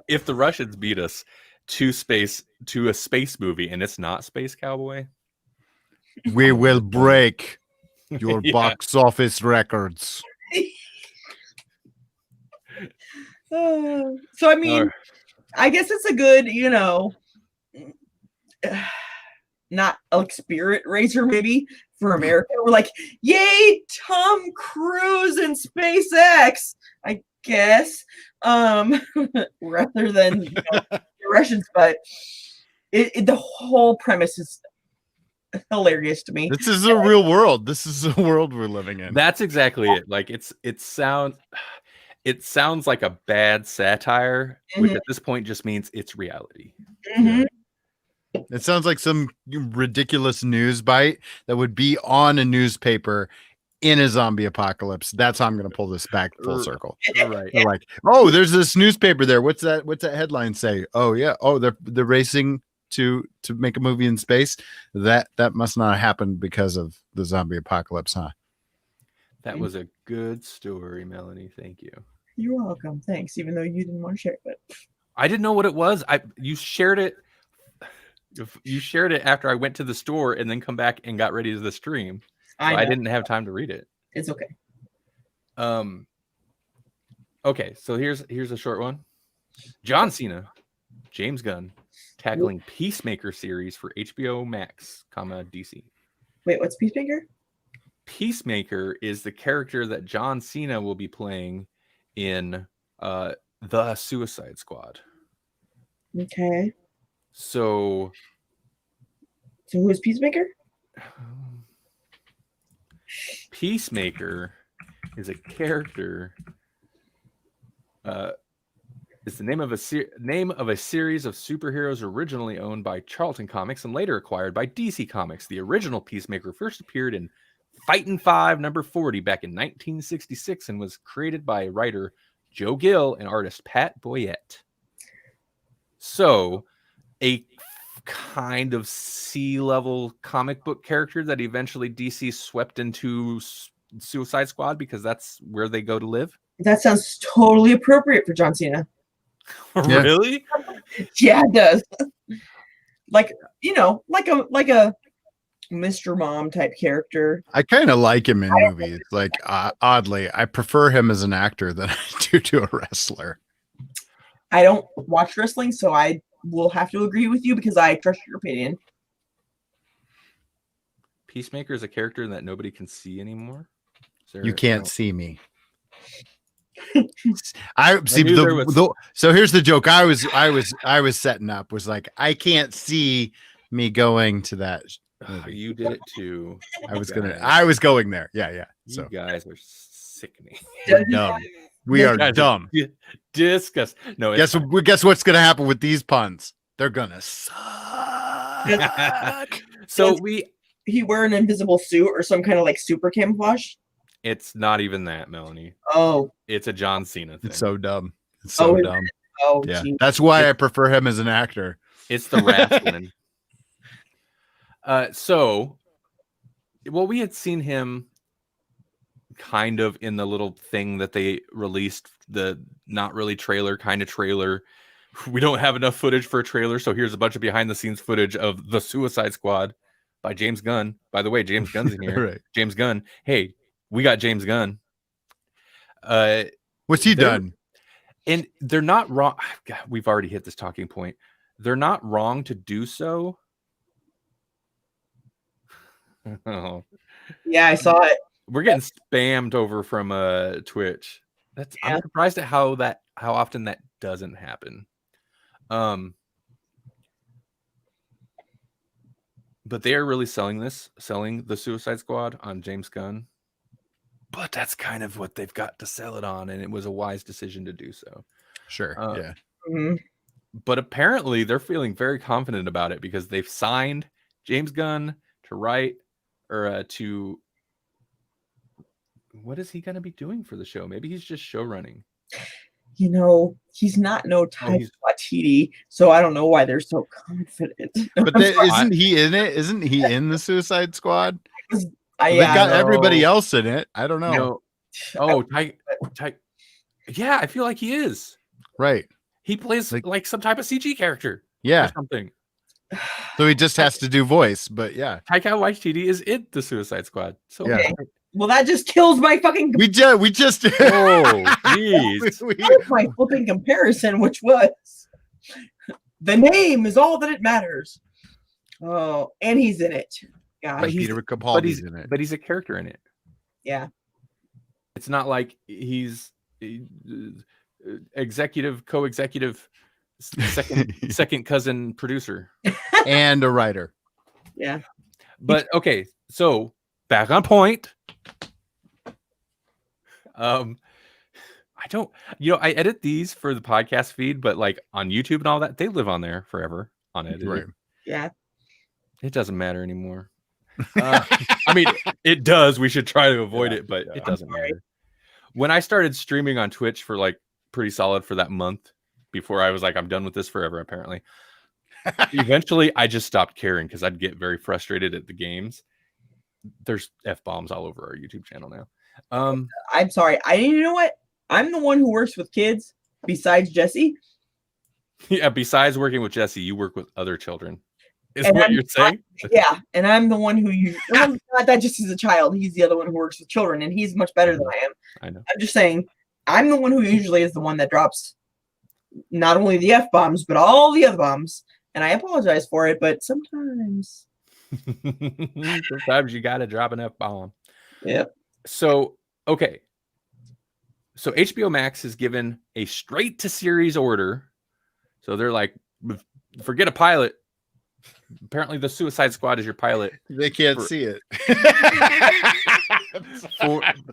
If the Russians beat us to a space movie and it's not Space Cowboy, we will break your box office records. So I mean, I guess it's a good, not like spirit raiser maybe for America. We're like, yay, Tom Cruise and SpaceX, I guess, rather than the Russians. But the whole premise is hilarious to me. This is a real world. This is a world we're living in. That's exactly it. Like it sounds like a bad satire, which at this point just means it's reality. Mm-hmm. It sounds like some ridiculous news bite that would be on a newspaper in a zombie apocalypse. That's how I'm going to pull this back full circle. Right. They're like, oh, there's this newspaper there. What's that headline say? Oh yeah. Oh, they're racing to make a movie in space. That must not have happened because of the zombie apocalypse, huh? That was a good story, Melanie. Thank you. You're welcome. Thanks. Even though you didn't want to share it, but I didn't know what it was. You shared it. You shared it after I went to the store and then come back and got ready to the stream. So I didn't have time to read it. It's okay. Okay, so here's a short one. John Cena, James Gunn, tackling Peacemaker series for HBO Max, DC. Wait, what's Peacemaker? Peacemaker is the character that John Cena will be playing in the Suicide Squad. Okay. So who is Peacemaker? Peacemaker is a character It's the name of a series of superheroes originally owned by Charlton Comics and later acquired by DC Comics. The original Peacemaker first appeared in Fightin' 5 number 40 back in 1966 and was created by writer Joe Gill and artist Pat Boyette. So, a kind of C-level comic book character that eventually DC swept into Suicide Squad because that's where they go to live. That sounds totally appropriate for John Cena. Really? Yeah, it does. Like a Mr. Mom type character. I kind of like him in movies. Like oddly, I prefer him as an actor than I do to a wrestler. I don't watch wrestling, so I will have to agree with you because I trust your opinion. Peacemaker is a character that nobody can see anymore. You can't see me. I see was... so here's the joke I was setting up was like I can't see me going to that movie. You did it too. I was going there. Yeah. So you guys are sickening. We're dumb. We are dumb. Disgust. No, guess what's gonna happen with these puns? They're gonna suck. So he wear an invisible suit or some kind of like super camouflage? It's not even that, Melanie. Oh. It's a John Cena thing. It's so dumb. It's so dumb. Oh, yeah. geez. That's why I prefer him as an actor. It's the wrestling. We had seen him kind of in the little thing that they released, the not really trailer kind of trailer. We don't have enough footage for a trailer, so here's a bunch of behind the scenes footage of The Suicide Squad by James Gunn. By the way, James Gunn's in here. Right. James Gunn. Hey, we got James Gunn. What's he done? And they're not wrong. God, we've already hit this talking point. They're not wrong to do so. Oh. Yeah, I saw it. We're getting spammed over from Twitch. I'm surprised at how often that doesn't happen. But they are really selling the Suicide Squad on James Gunn. But that's kind of what they've got to sell it on, and it was a wise decision to do so. Sure. Yeah. Mm-hmm. But apparently they're feeling very confident about it because they've signed James Gunn to write or to. What is he going to be doing for the show? Maybe he's just show running. He's not no Taika Waititi, so I don't know why they're so confident. But isn't he in it? Isn't he in the Suicide Squad? They got everybody else in it. I don't know. Oh, Taika. Yeah, I feel like he is. Right. He plays like some type of CG character. Yeah. Or something. So he just has to do voice, but yeah. Taika Waititi is in the Suicide Squad. So yeah. Well, that just kills my fucking. We just. Oh, jeez. That was my flipping comparison, which was the name is all that it matters. Oh, and he's in it. Yeah, but he's in it. But he's a character in it. Yeah. It's not like he's executive, co-executive, second cousin producer, and a writer. Yeah. But okay, so back on point. I edit these for the podcast feed, but like on YouTube and all that, they live on there forever unedited. Right. Yeah. It doesn't matter anymore. I mean, it does. We should try to avoid it, but it doesn't matter. When I started streaming on Twitch for like pretty solid for that month before I was like, I'm done with this forever, apparently. Eventually, I just stopped caring because I'd get very frustrated at the games. There's F-bombs all over our YouTube channel now. I'm sorry. You know what? I'm the one who works with kids besides Jesse. Yeah, besides working with Jesse, you work with other children. Is what you're saying? Yeah, and I'm the one who not that just as a child. He's the other one who works with children, and he's much better than I am. I know. I'm just saying, I'm the one who usually is the one that drops not only the F-bombs, but all the other bombs. And I apologize for it, but sometimes. Sometimes you got to drop an F-bomb. Yep. So, okay. So HBO Max has given a straight to series order. So they're like, forget a pilot. Apparently the Suicide Squad is your pilot. They can't see it.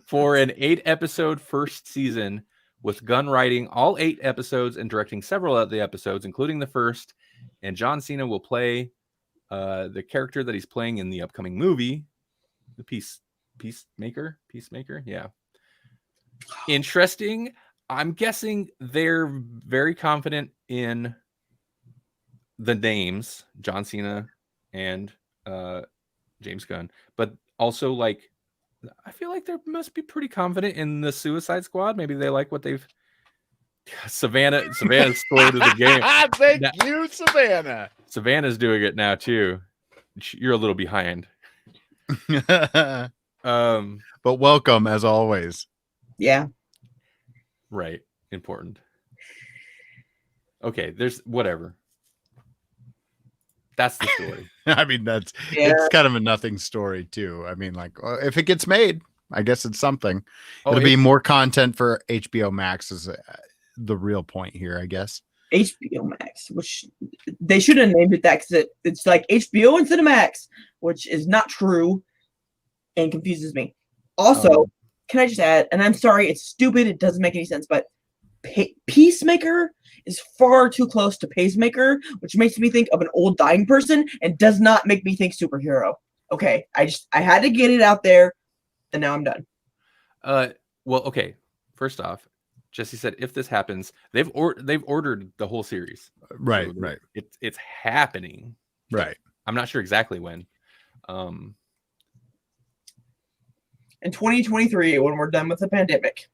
for an 8-episode first season with Gunn writing all 8 episodes and directing several of the episodes, including the first. And John Cena will play the character that he's playing in the upcoming movie, the Peacemaker. Yeah. Interesting. I'm guessing they're very confident in the names, John Cena and James Gunn, but also like I feel like they must be pretty confident in the Suicide Squad. Maybe they like what they've. Savannah scored in the game. Thank you, Savannah. Savannah's doing it now too. You're a little behind. But welcome as always. Yeah. Right. Important. Okay, there's whatever. That's the story. I mean, it's kind of a nothing story too. I mean, like if it gets made, I guess it's something. It'll be more content for HBO Max is the real point here, I guess. HBO Max, which they should have named it that because it's like HBO instead of Max, which is not true and confuses me. Also, can I just add, and I'm sorry, it's stupid, it doesn't make any sense, but Peacemaker is far too close to Pacemaker, which makes me think of an old dying person and does not make me think superhero. Okay, I had to get it out there, and now I'm done. Well, okay. First off, Jesse said if this happens, they've ordered the whole series. Right, so right. It's happening. Right. I'm not sure exactly when. In 2023, when we're done with the pandemic.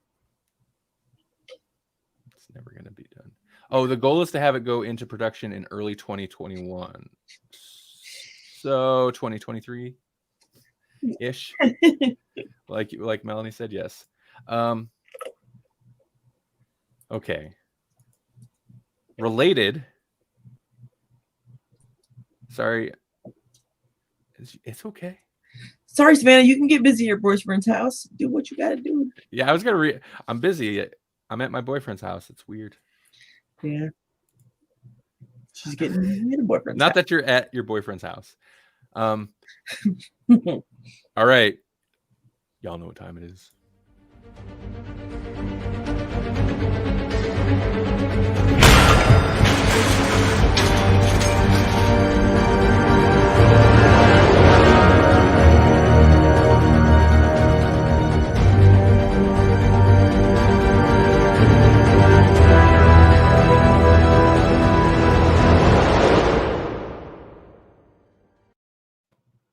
It's never going to be done. Oh, the goal is to have it go into production in early 2021. So 2023-ish. like Melanie said, yes. Okay. Related. Sorry. It's okay. Sorry, Savannah. You can get busy at your boyfriend's house. Do what you gotta do. Yeah, I was gonna I'm busy. I'm at my boyfriend's house. It's weird. Yeah. She's getting at a boyfriend's Not house. that you're at your boyfriend's house. All right. Y'all know what time it is.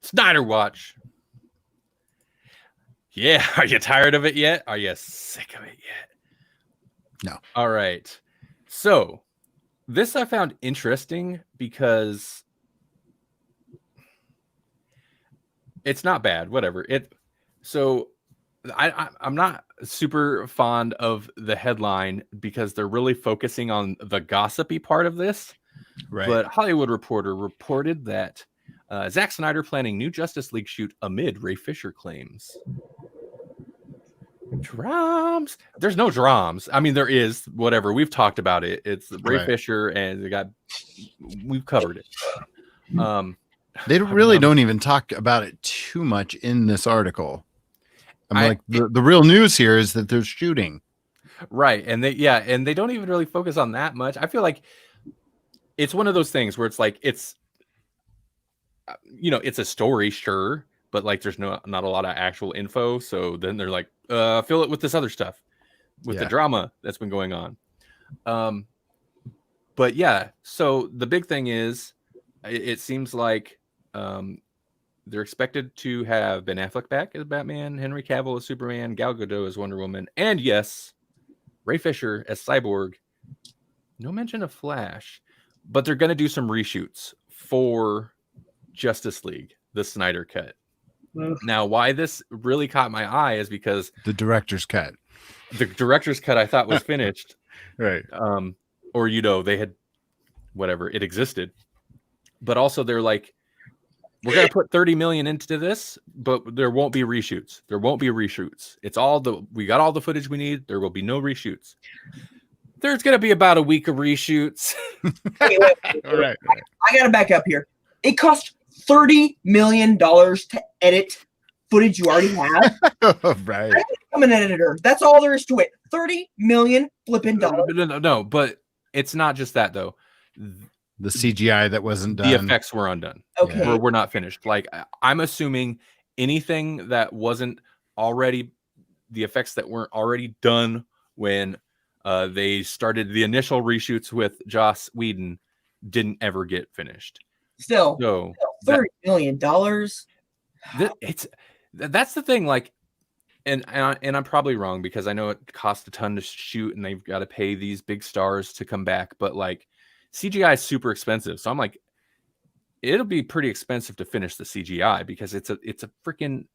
Snyder Watch. Yeah, are you tired of it yet? Are you sick of it yet? No. All right. So, this I found interesting because it's not bad. Whatever. I'm not super fond of the headline because they're really focusing on the gossipy part of this. Right. But Hollywood Reporter reported that Zack Snyder planning new Justice League shoot amid Ray Fisher claims. Drums. There's no drums. I mean, there is. Whatever. We've talked about it. It's Ray Fisher, and we've covered it. They don't even talk about it too much in this article. The real news here is that they're shooting. Right, and they don't even really focus on that much. I feel like it's one of those things where it's like it's a story, sure, but like there's not a lot of actual info. So then they're like, fill it with this other stuff, with the drama that's been going on. But yeah, so the big thing is, it seems like they're expected to have Ben Affleck back as Batman, Henry Cavill as Superman, Gal Gadot as Wonder Woman, and yes, Ray Fisher as Cyborg. No mention of Flash, but they're going to do some reshoots for Justice League, the Snyder Cut. Now, why this really caught my eye is because the director's cut. The director's cut I thought was finished. Right. Or they had whatever, it existed. But also they're like, we're going to put 30 million into this, but there won't be reshoots. There won't be reshoots. We got all the footage we need. There will be no reshoots. There's going to be about a week of reshoots. Wait. All right. I got to back up here. It cost $30 million to edit footage you already have. Right. I'm an editor. That's all there is to it. $30 million flipping dollars. No, but it's not just that though. The CGI that wasn't done. The effects were undone. Okay. We're not finished. Like I'm assuming anything that wasn't already, the effects that weren't already done when they started the initial reshoots with Joss Whedon didn't ever get finished. Still, So $30 million. That's the thing. Like, and I'm probably wrong because I know it costs a ton to shoot and they've got to pay these big stars to come back. But like CGI is super expensive. So I'm like, it'll be pretty expensive to finish the CGI because it's a freaking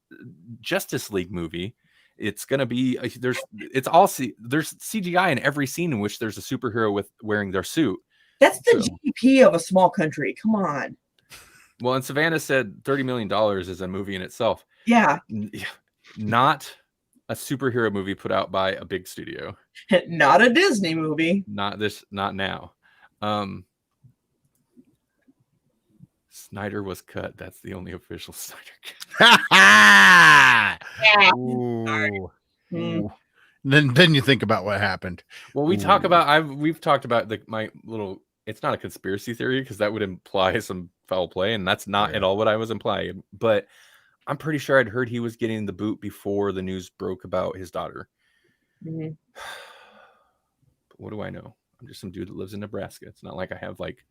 Justice League movie. It's going to be, there's CGI in every scene in which there's a superhero wearing their suit. That's the GDP of a small country. Come on. Well, and Savannah said $30 million is a movie in itself. Yeah. Not a superhero movie put out by a big studio. Not a Disney movie. Not now. Snyder was cut. That's the only official Snyder cut. Yeah. Ooh. Ooh. Then you think about what happened. Well, we've talked about my little, it's not a conspiracy theory because that would imply some foul play, and that's not at all what I was implying. But I'm pretty sure I'd heard he was getting the boot before the news broke about his daughter. Mm-hmm. But what do I know? I'm just some dude that lives in Nebraska. It's not like I have like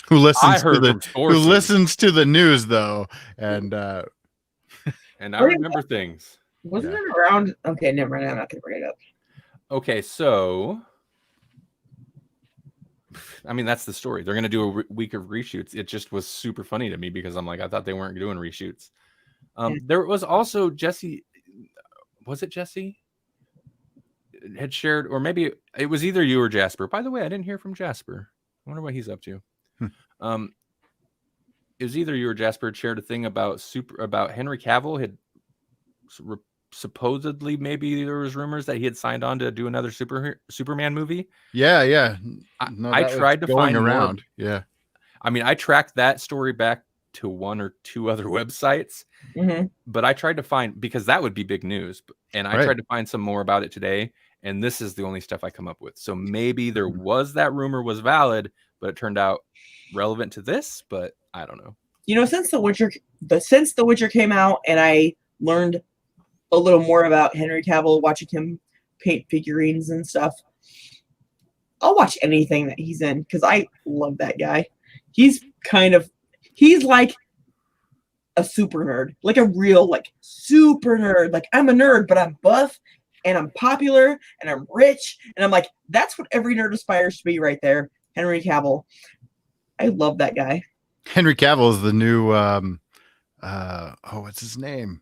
who listens to the news though, and I remember things. Wasn't it around? Okay, never mind. I'm not gonna bring it up. Okay, so I mean that's the story. They're gonna do a week of reshoots. It just was super funny to me because I'm like, I thought they weren't doing reshoots. There was also Jesse. Was it Jesse? Had shared, or maybe it was either you or Jasper. By the way, I didn't hear from Jasper. I wonder what he's up to. It was either you or Jasper had shared a thing about Henry Cavill had supposedly, maybe there was rumors that he had signed on to do another Superman movie. Yeah. No, I tried to find around. More. Yeah. I mean, I tracked that story back to one or two other websites, but I tried to find, because that would be big news. And I tried to find some more about it today. And this is the only stuff I come up with. So maybe there was that rumor was valid, but it turned out relevant to this, but I don't know. You know, since The Witcher came out and I learned a little more about Henry Cavill, watching him paint figurines and stuff, I'll watch anything that he's in because I love that guy. He's like a super nerd, like a real super nerd. Like I'm a nerd, but I'm buff and I'm popular and I'm rich. And I'm like, that's what every nerd aspires to be right there. Henry Cavill. I love that guy. Henry Cavill is the new, what's his name?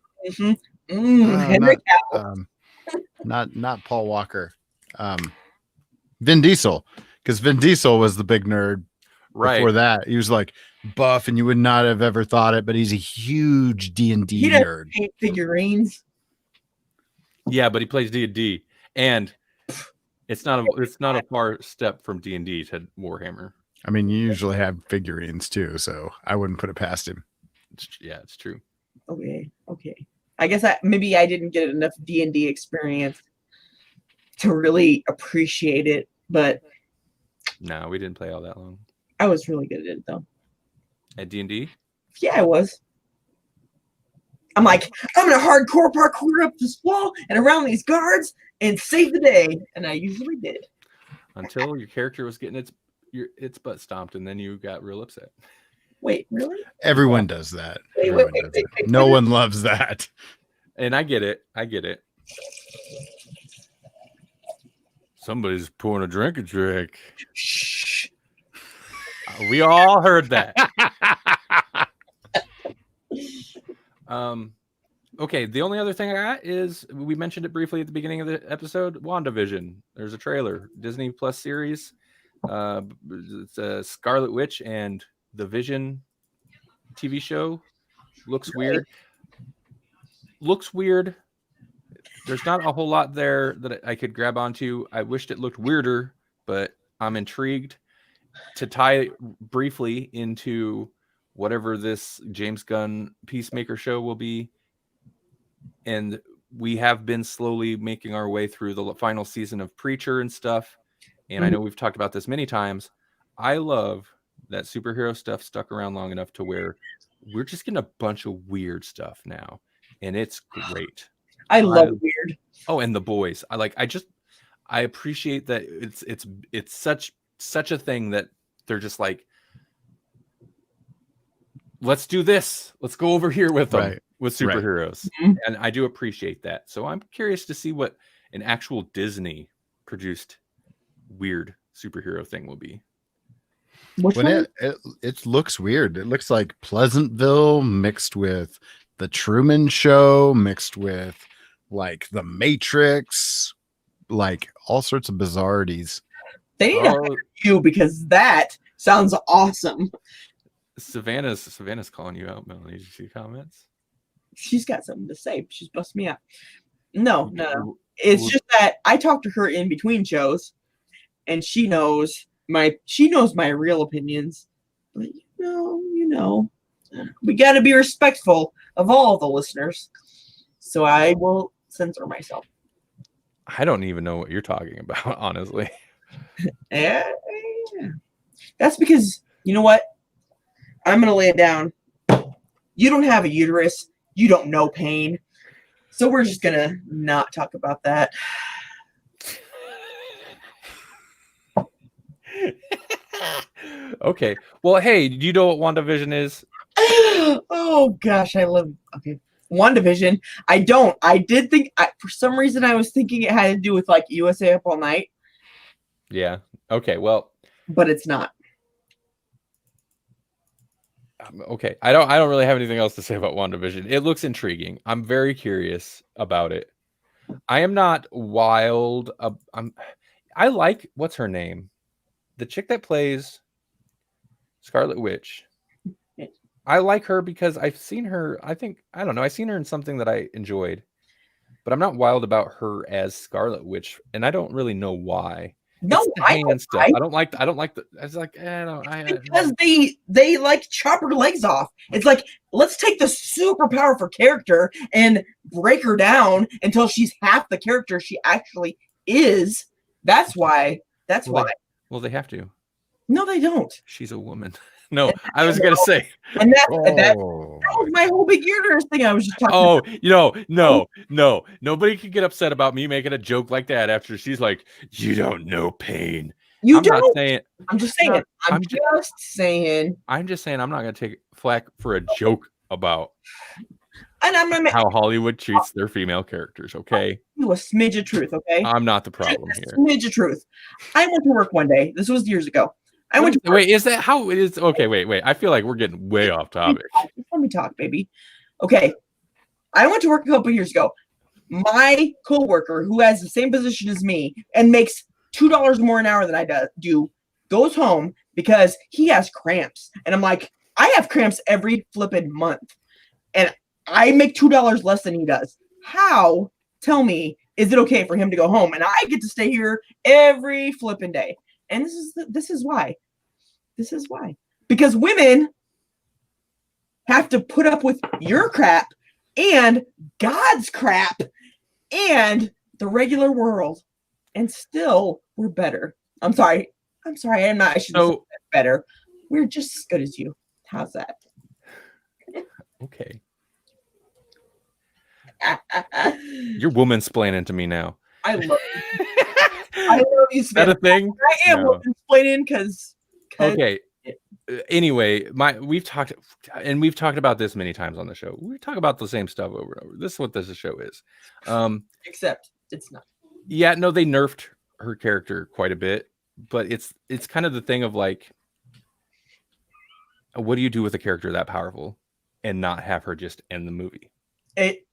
Henry Cavill. Not Paul Walker. Vin Diesel. Because Vin Diesel was the big nerd. Right. Before that, he was like buff, and you would not have ever thought it, but he's a huge D&D nerd. He paint figurines. Yeah, but he plays D&D, and it's not a far step from D&D to Warhammer. I mean, you usually have figurines too, so I wouldn't put it past him. It's true. Okay. I guess maybe I didn't get enough D&D experience to really appreciate it, but no, we didn't play all that long. I was really good at it though. At D&D? Yeah, I was. I'm like, I'm gonna hardcore parkour up this wall and around these guards and save the day, and I usually did. Until your character was getting its butt stomped, and then you got real upset. Wait, really? Everyone does that. Wait, no one loves that. And I get it. Somebody's pouring a drink. Shh. We all heard that. Okay, the only other thing I got is we mentioned it briefly at the beginning of the episode. WandaVision. There's a trailer. Disney Plus series. It's a Scarlet Witch and the Vision TV show. Looks weird. There's not a whole lot there that I could grab onto. I wished it looked weirder, but I'm intrigued. To tie briefly into whatever this James Gunn Peacemaker show will be. And we have been slowly making our way through the final season of Preacher and stuff. And I know we've talked about this many times. I love that superhero stuff stuck around long enough to where we're just getting a bunch of weird stuff now. And it's great. I love weird. Oh, and The Boys. I appreciate that it's such a thing that they're just like, let's do this. Let's go over here with them with superheroes. Mm-hmm. And I do appreciate that. So I'm curious to see what an actual Disney produced weird superhero thing will be. When it looks weird. It looks like Pleasantville mixed with the Truman Show, mixed with like the Matrix, like all sorts of bizarrities. They need to hire you because that sounds awesome. Savannah's calling you out, Melanie. Did you see comments? She's got something to say. She's busting me out. No. It's just that I talk to her in between shows, and she knows my real opinions. But you know, we got to be respectful of all the listeners. So I will censor myself. I don't even know what you're talking about, honestly. Yeah. That's because, you know what? I'm going to lay it down. You don't have a uterus. You don't know pain. So we're just going to not talk about that. Okay. Well, hey, do you know what WandaVision is? Oh, gosh. Okay. WandaVision. I don't. I did think, for some reason, I was thinking it had to do with like USA Up All Night. Yeah. Okay. Well. But it's not. Okay. I don't really have anything else to say about WandaVision. It looks intriguing. I'm very curious about it. I am not wild. I like, what's her name? The chick that plays Scarlet Witch. I like her because I've seen her, I've seen her in something that I enjoyed, but I'm not wild about her as Scarlet Witch, and I don't really know why. No, I don't like the. It's like because they like chop her legs off. It's like, let's take the super powerful character and break her down until she's half the character she actually is. That's why. Well, they have to. No, they don't. She's a woman. No, I was gonna say. And that was my whole big uterus thing I was just talking about. No. Nobody can get upset about me making a joke like that after she's like, you don't know pain. I'm just saying. I'm just saying I'm not gonna take flack for a joke about how Hollywood treats their female characters, okay? You a smidge of truth, okay? I'm not the problem here. Smidge of truth. I went to work one day. This was years ago. Is that how it is? Okay, wait. I feel like we're getting way off topic. Let me talk, baby. Okay. I went to work a couple years ago. My coworker, who has the same position as me and makes $2 more an hour than I do, goes home because he has cramps. And I'm like, I have cramps every flipping month. And I make $2 less than he does. How, tell me, is it okay for him to go home? And I get to stay here every flipping day. And this is why. This is why. Because women have to put up with your crap and God's crap and the regular world. And still, we're better. I'm sorry. I should have said better. We're just as good as you. How's that? Okay. You're woman-splaining to me now. I love you. I love you, Is that a thing? I am woman-splaining because. Okay. Anyway, we've talked about this many times on the show. We talk about the same stuff over and over. This is what this show is. Except it's not. Yeah, no, they nerfed her character quite a bit, but it's kind of the thing of like, what do you do with a character that powerful and not have her just end the movie?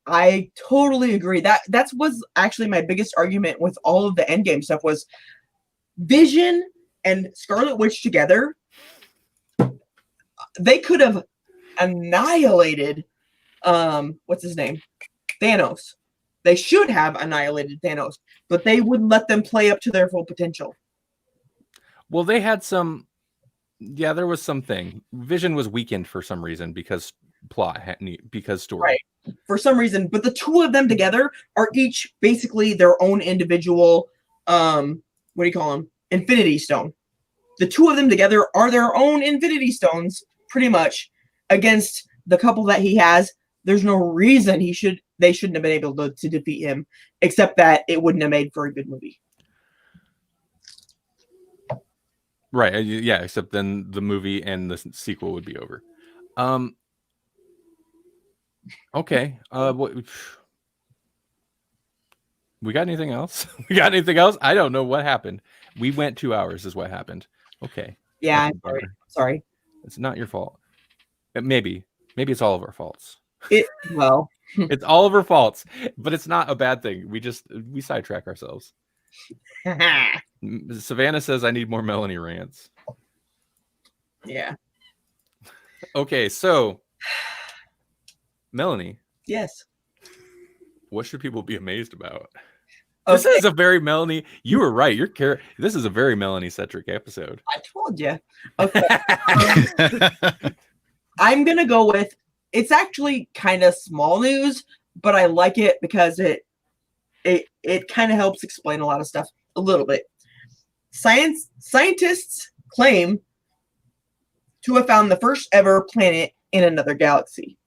I totally agree. That was actually my biggest argument with all of the Endgame stuff was Vision and Scarlet Witch together. They could have annihilated what's his name? Thanos. They should have annihilated Thanos, but they wouldn't let them play up to their full potential. Well, they had some Yeah, there was something. Vision was weakened for some reason because because story. Right. For some reason, but the two of them together are each basically their own individual, what do you call them? Infinity Stone. The two of them together are their own Infinity Stones, pretty much, against the couple that he has. There's no reason they shouldn't have been able to defeat him, except that it wouldn't have made for a good movie. Right. Yeah, except then the movie and the sequel would be over. Okay. We got anything else? We got anything else? I don't know what happened. We went 2 hours is what happened. Okay. Yeah, I'm sorry. It's not your fault. Maybe it's all of our faults. Well, it's all of our faults, but it's not a bad thing. We sidetrack ourselves. Savannah says I need more Melanie rants. Yeah. Okay, so Melanie. Yes. What should people be amazed about? Okay. This is a very Melanie. You were right. This is a very Melanie-centric episode. I told you. Okay. I'm gonna go with. It's actually kind of small news, but I like it because it kind of helps explain a lot of stuff a little bit. Scientists claim to have found the first ever planet in another galaxy,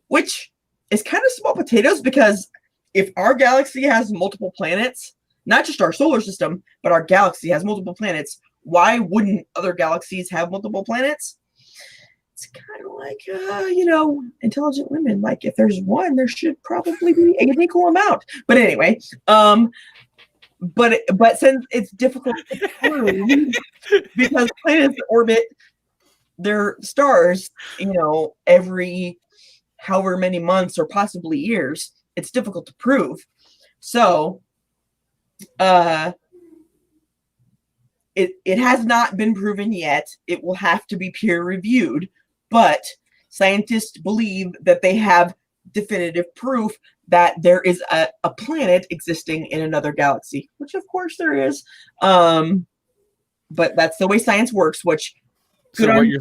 which is kind of small potatoes because if our galaxy has multiple planets, not just our solar system, but our galaxy has multiple planets, why wouldn't other galaxies have multiple planets? It's kind of like, intelligent women. Like, if there's one, there should probably be an equal amount. But anyway, but since it's difficult to prove, because planets orbit their stars, every however many months or possibly years, it's difficult to prove. So, it has not been proven yet. It will have to be peer reviewed, but scientists believe that they have definitive proof that there is a planet existing in another galaxy, which of course there is. But that's the way science works, which good on you,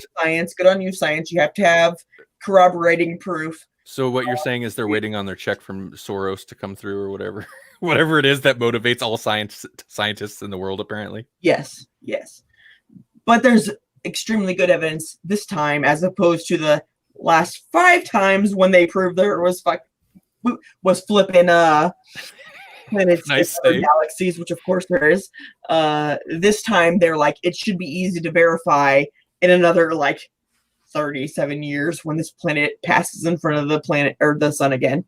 science. You have to have corroborating proof. So what you're saying is they're waiting on their check from Soros to come through or whatever. Whatever it is that motivates all scientists in the world, apparently. Yes. But there's extremely good evidence this time, as opposed to the last 5 times when they proved there was flipping planets in galaxies, which of course there is. This time they're like, it should be easy to verify in another 37 years when this planet passes in front of the planet or the sun again.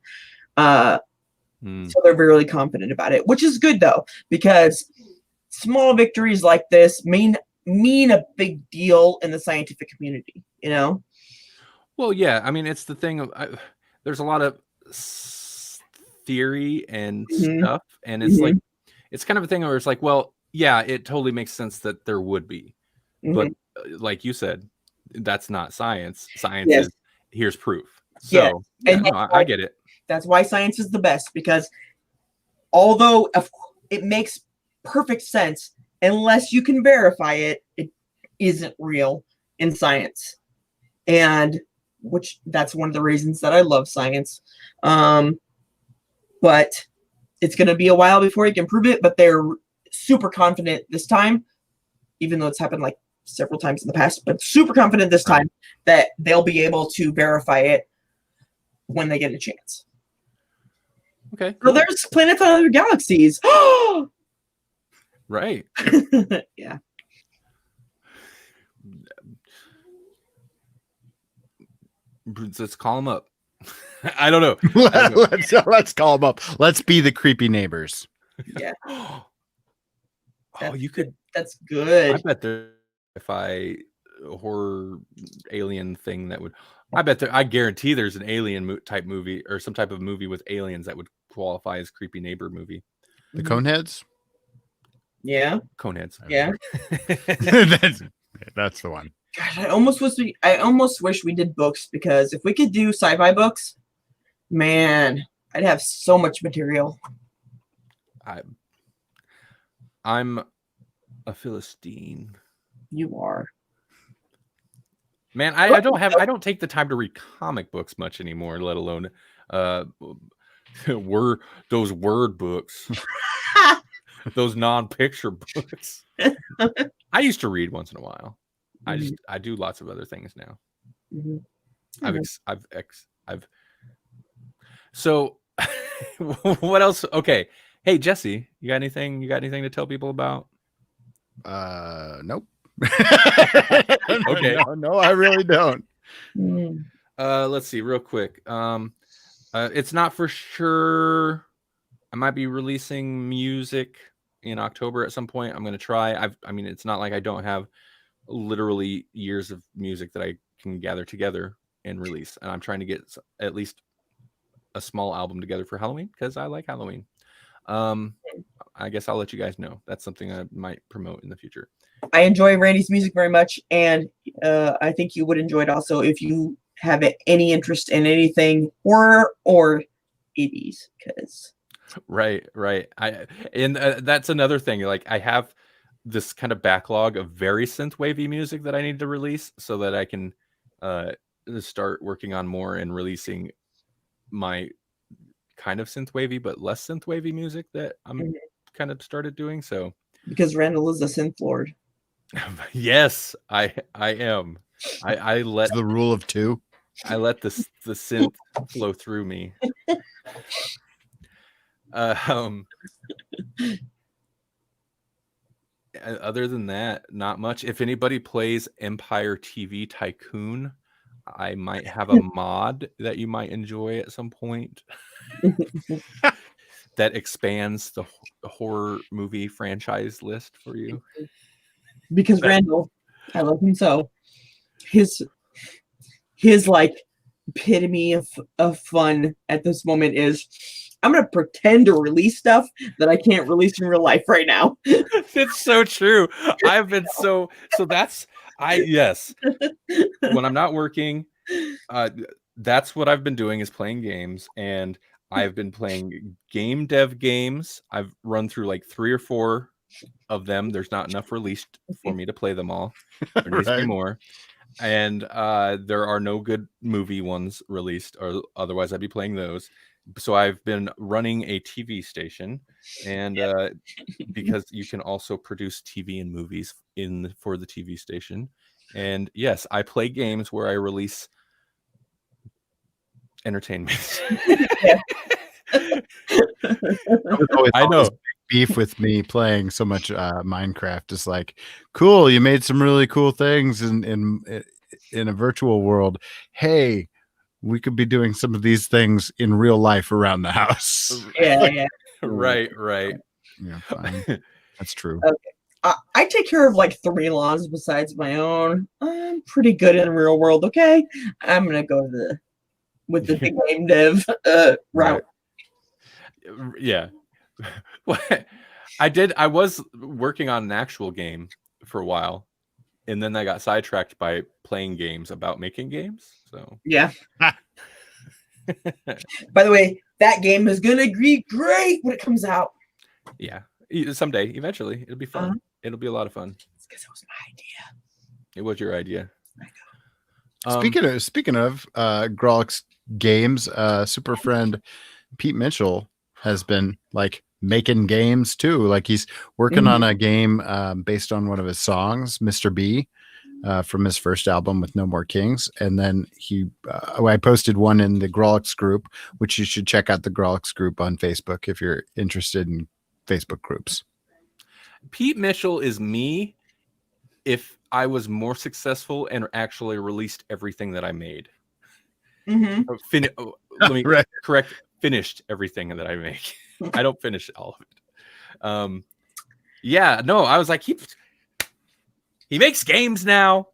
So they're really confident about it, which is good though, because small victories like this mean a big deal in the scientific community, Well, yeah, I mean, it's the thing of there's a lot of theory and stuff, and it's like it's kind of a thing where it's like, well, yeah, it totally makes sense that there would be, but like you said, that's not science. Science is here's proof. So I get it. That's why science is the best, because although it makes perfect sense, unless you can verify it, it isn't real in science. And that's one of the reasons that I love science. But it's going to be a while before you can prove it, but they're super confident this time, even though it's happened several times in the past, but super confident this time that they'll be able to verify it when they get a chance. Okay. So there's planets on other galaxies. Right. Yeah. Let's call them up. I don't know. Let's call them up. Let's be the creepy neighbors. Yeah. You could. That's good. I bet there horror alien thing that would. I guarantee there's an alien type movie or some type of movie with aliens that would qualify as creepy neighbor movie. The Coneheads. Yeah. Coneheads. Yeah. That's the one. Gosh, I almost wish we did books, because if we could do sci-fi books, man, I'd have so much material. I'm a Philistine. You are. Man, I don't take the time to read comic books much anymore, let alone those word books, those non-picture books. I used to read once in a while. I do lots of other things now. So what else? Okay. Hey, Jesse, you got anything to tell people about? Nope. Okay. No, I really don't. Let's see real quick. It's not for sure. I might be releasing music in October at some point. I'm going to try. I mean, it's not like I don't have literally years of music that I can gather together and release. And I'm trying to get at least a small album together for Halloween because I like Halloween. I guess I'll let you guys know. That's something I might promote in the future. I enjoy Randy's music very much, and I think you would enjoy it also if you have any interest in anything horror or 80s. Because right. That's another thing. Like I have this kind of backlog of very synth wavy music that I need to release so that I can start working on more and releasing my kind of synth wavy but less synth wavy music that I'm kind of started doing. So because Randall is a synth lord. Yes, I am. I let the rule of two. I let the synth flow through me. Other than that, not much. If anybody plays Empire TV Tycoon, I might have a mod that you might enjoy at some point that expands the horror movie franchise list for you. Because Randall, I love him so. His like epitome of fun at this moment is I'm gonna pretend to release stuff that I can't release in real life right now. It's so true. I've been so that's yes. When I'm not working, that's what I've been doing is playing games, and I've been playing game dev games. I've run through like 3 or 4 of them. There's not enough released for me to play them all. There needs to be more. And there are no good movie ones released, or otherwise I'd be playing those. So I've been running a TV station, and because you can also produce TV and movies for the TV station. And yes, I play games where I release entertainment. I know. Beef with me playing so much Minecraft is like, cool, you made some really cool things in a virtual world. Hey, we could be doing some of these things in real life around the house. Yeah. Right. Yeah, fine. That's true. Okay. I take care of like 3 lawns besides my own. I'm pretty good in the real world. Okay, I'm gonna go with the big game dev route. Yeah. I was working on an actual game for a while, and then I got sidetracked by playing games about making games. So yeah. By the way, that game is gonna be great when it comes out. Yeah, someday, eventually, it'll be fun. It'll be a lot of fun. It's because it was my idea. It was your idea. Speaking of Grawlix games, super friend Pete Mitchell has been like making games too. Like he's working on a game based on one of his songs, Mr. B, from his first album with No More Kings. And then I posted one in the Grawlix group, which you should check out the Grawlix group on Facebook if you're interested in Facebook groups. Pete Mitchell is me if I was more successful and actually released everything that I made. Let me correct. Finished everything that I make. I don't finish all of it. Yeah, no, I was like, he makes games now.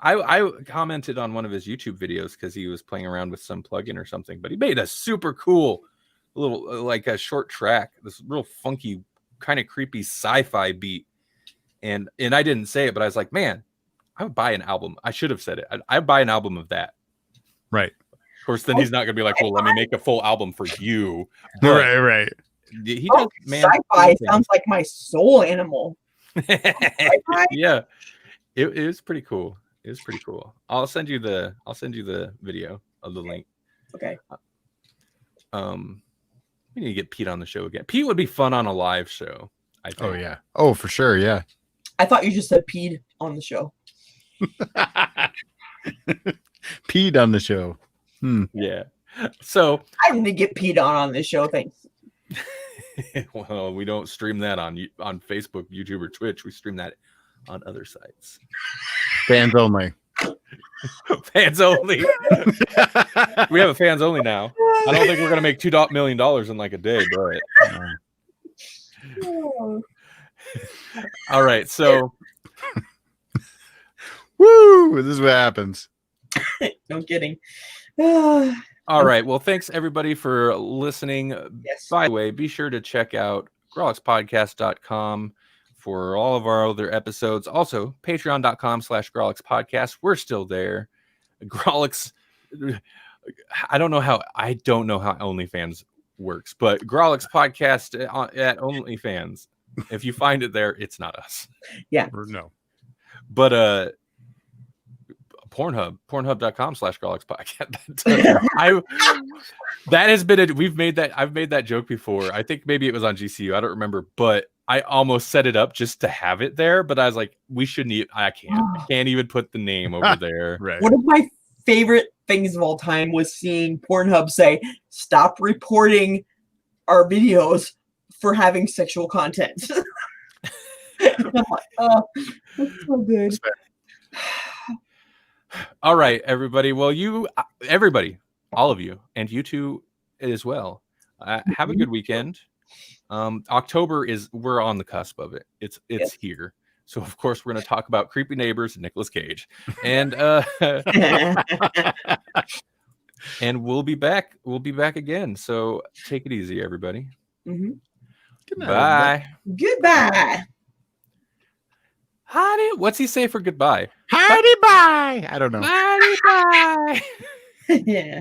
I commented on one of his YouTube videos because he was playing around with some plugin or something, but he made a super cool little like a short track, this real funky, kind of creepy sci-fi beat. And I didn't say it, but I was like, man, I would buy an album. I should have said it. I'd buy an album of that. Right. Of course, then he's not going to be like, well, let me make a full album for you. But right. He does, man. Sci-fi sounds like my soul animal. Yeah. It was pretty cool. It was pretty cool. I'll send you the video of the link. Okay. We need to get Pete on the show again. Pete would be fun on a live show, I think. Oh yeah. Oh, for sure. Yeah. I thought you just said peed on the show. Peed on the show. Yeah. So I didn't get peed on this show. Thanks. well, we don't stream that on Facebook, YouTube, or Twitch. We stream that on other sites. Fans only. Fans only. We have a fans only now. I don't think we're gonna make $2 million in like a day, but all right. So, woo! This is what happens. No kidding. all right. Well, thanks everybody for listening. Yes. By the way, be sure to check out grawlixpodcast.com for all of our other episodes. Also, patreon.com/Grawlix podcast. We're still there. Grawlix. I don't know how OnlyFans works, but Grawlix podcast at OnlyFans. If you find it there, it's not us. Yeah. Or no. But pornhub.com/Grawlix podcast. That has been I've made that joke before. I think maybe it was on GCU. I don't remember, but I almost set it up just to have it there. But I was like, we shouldn't. I can't even put the name over there. Right. One of my favorite things of all time was seeing Pornhub say, "Stop reporting our videos for having sexual content." I'm like, oh, that's so good. All right, everybody. Well, all of you, and you two as well. Have a good weekend. October we're on the cusp of it. It's Yes. here. So of course we're going to talk about creepy neighbors and Nicolas Cage, and and we'll be back. We'll be back again. So take it easy, everybody. Mhm. Good night, Bye. Goodbye. Howdy. What's he say for goodbye? Howdy, bye. I don't know. Howdy, bye. Yeah.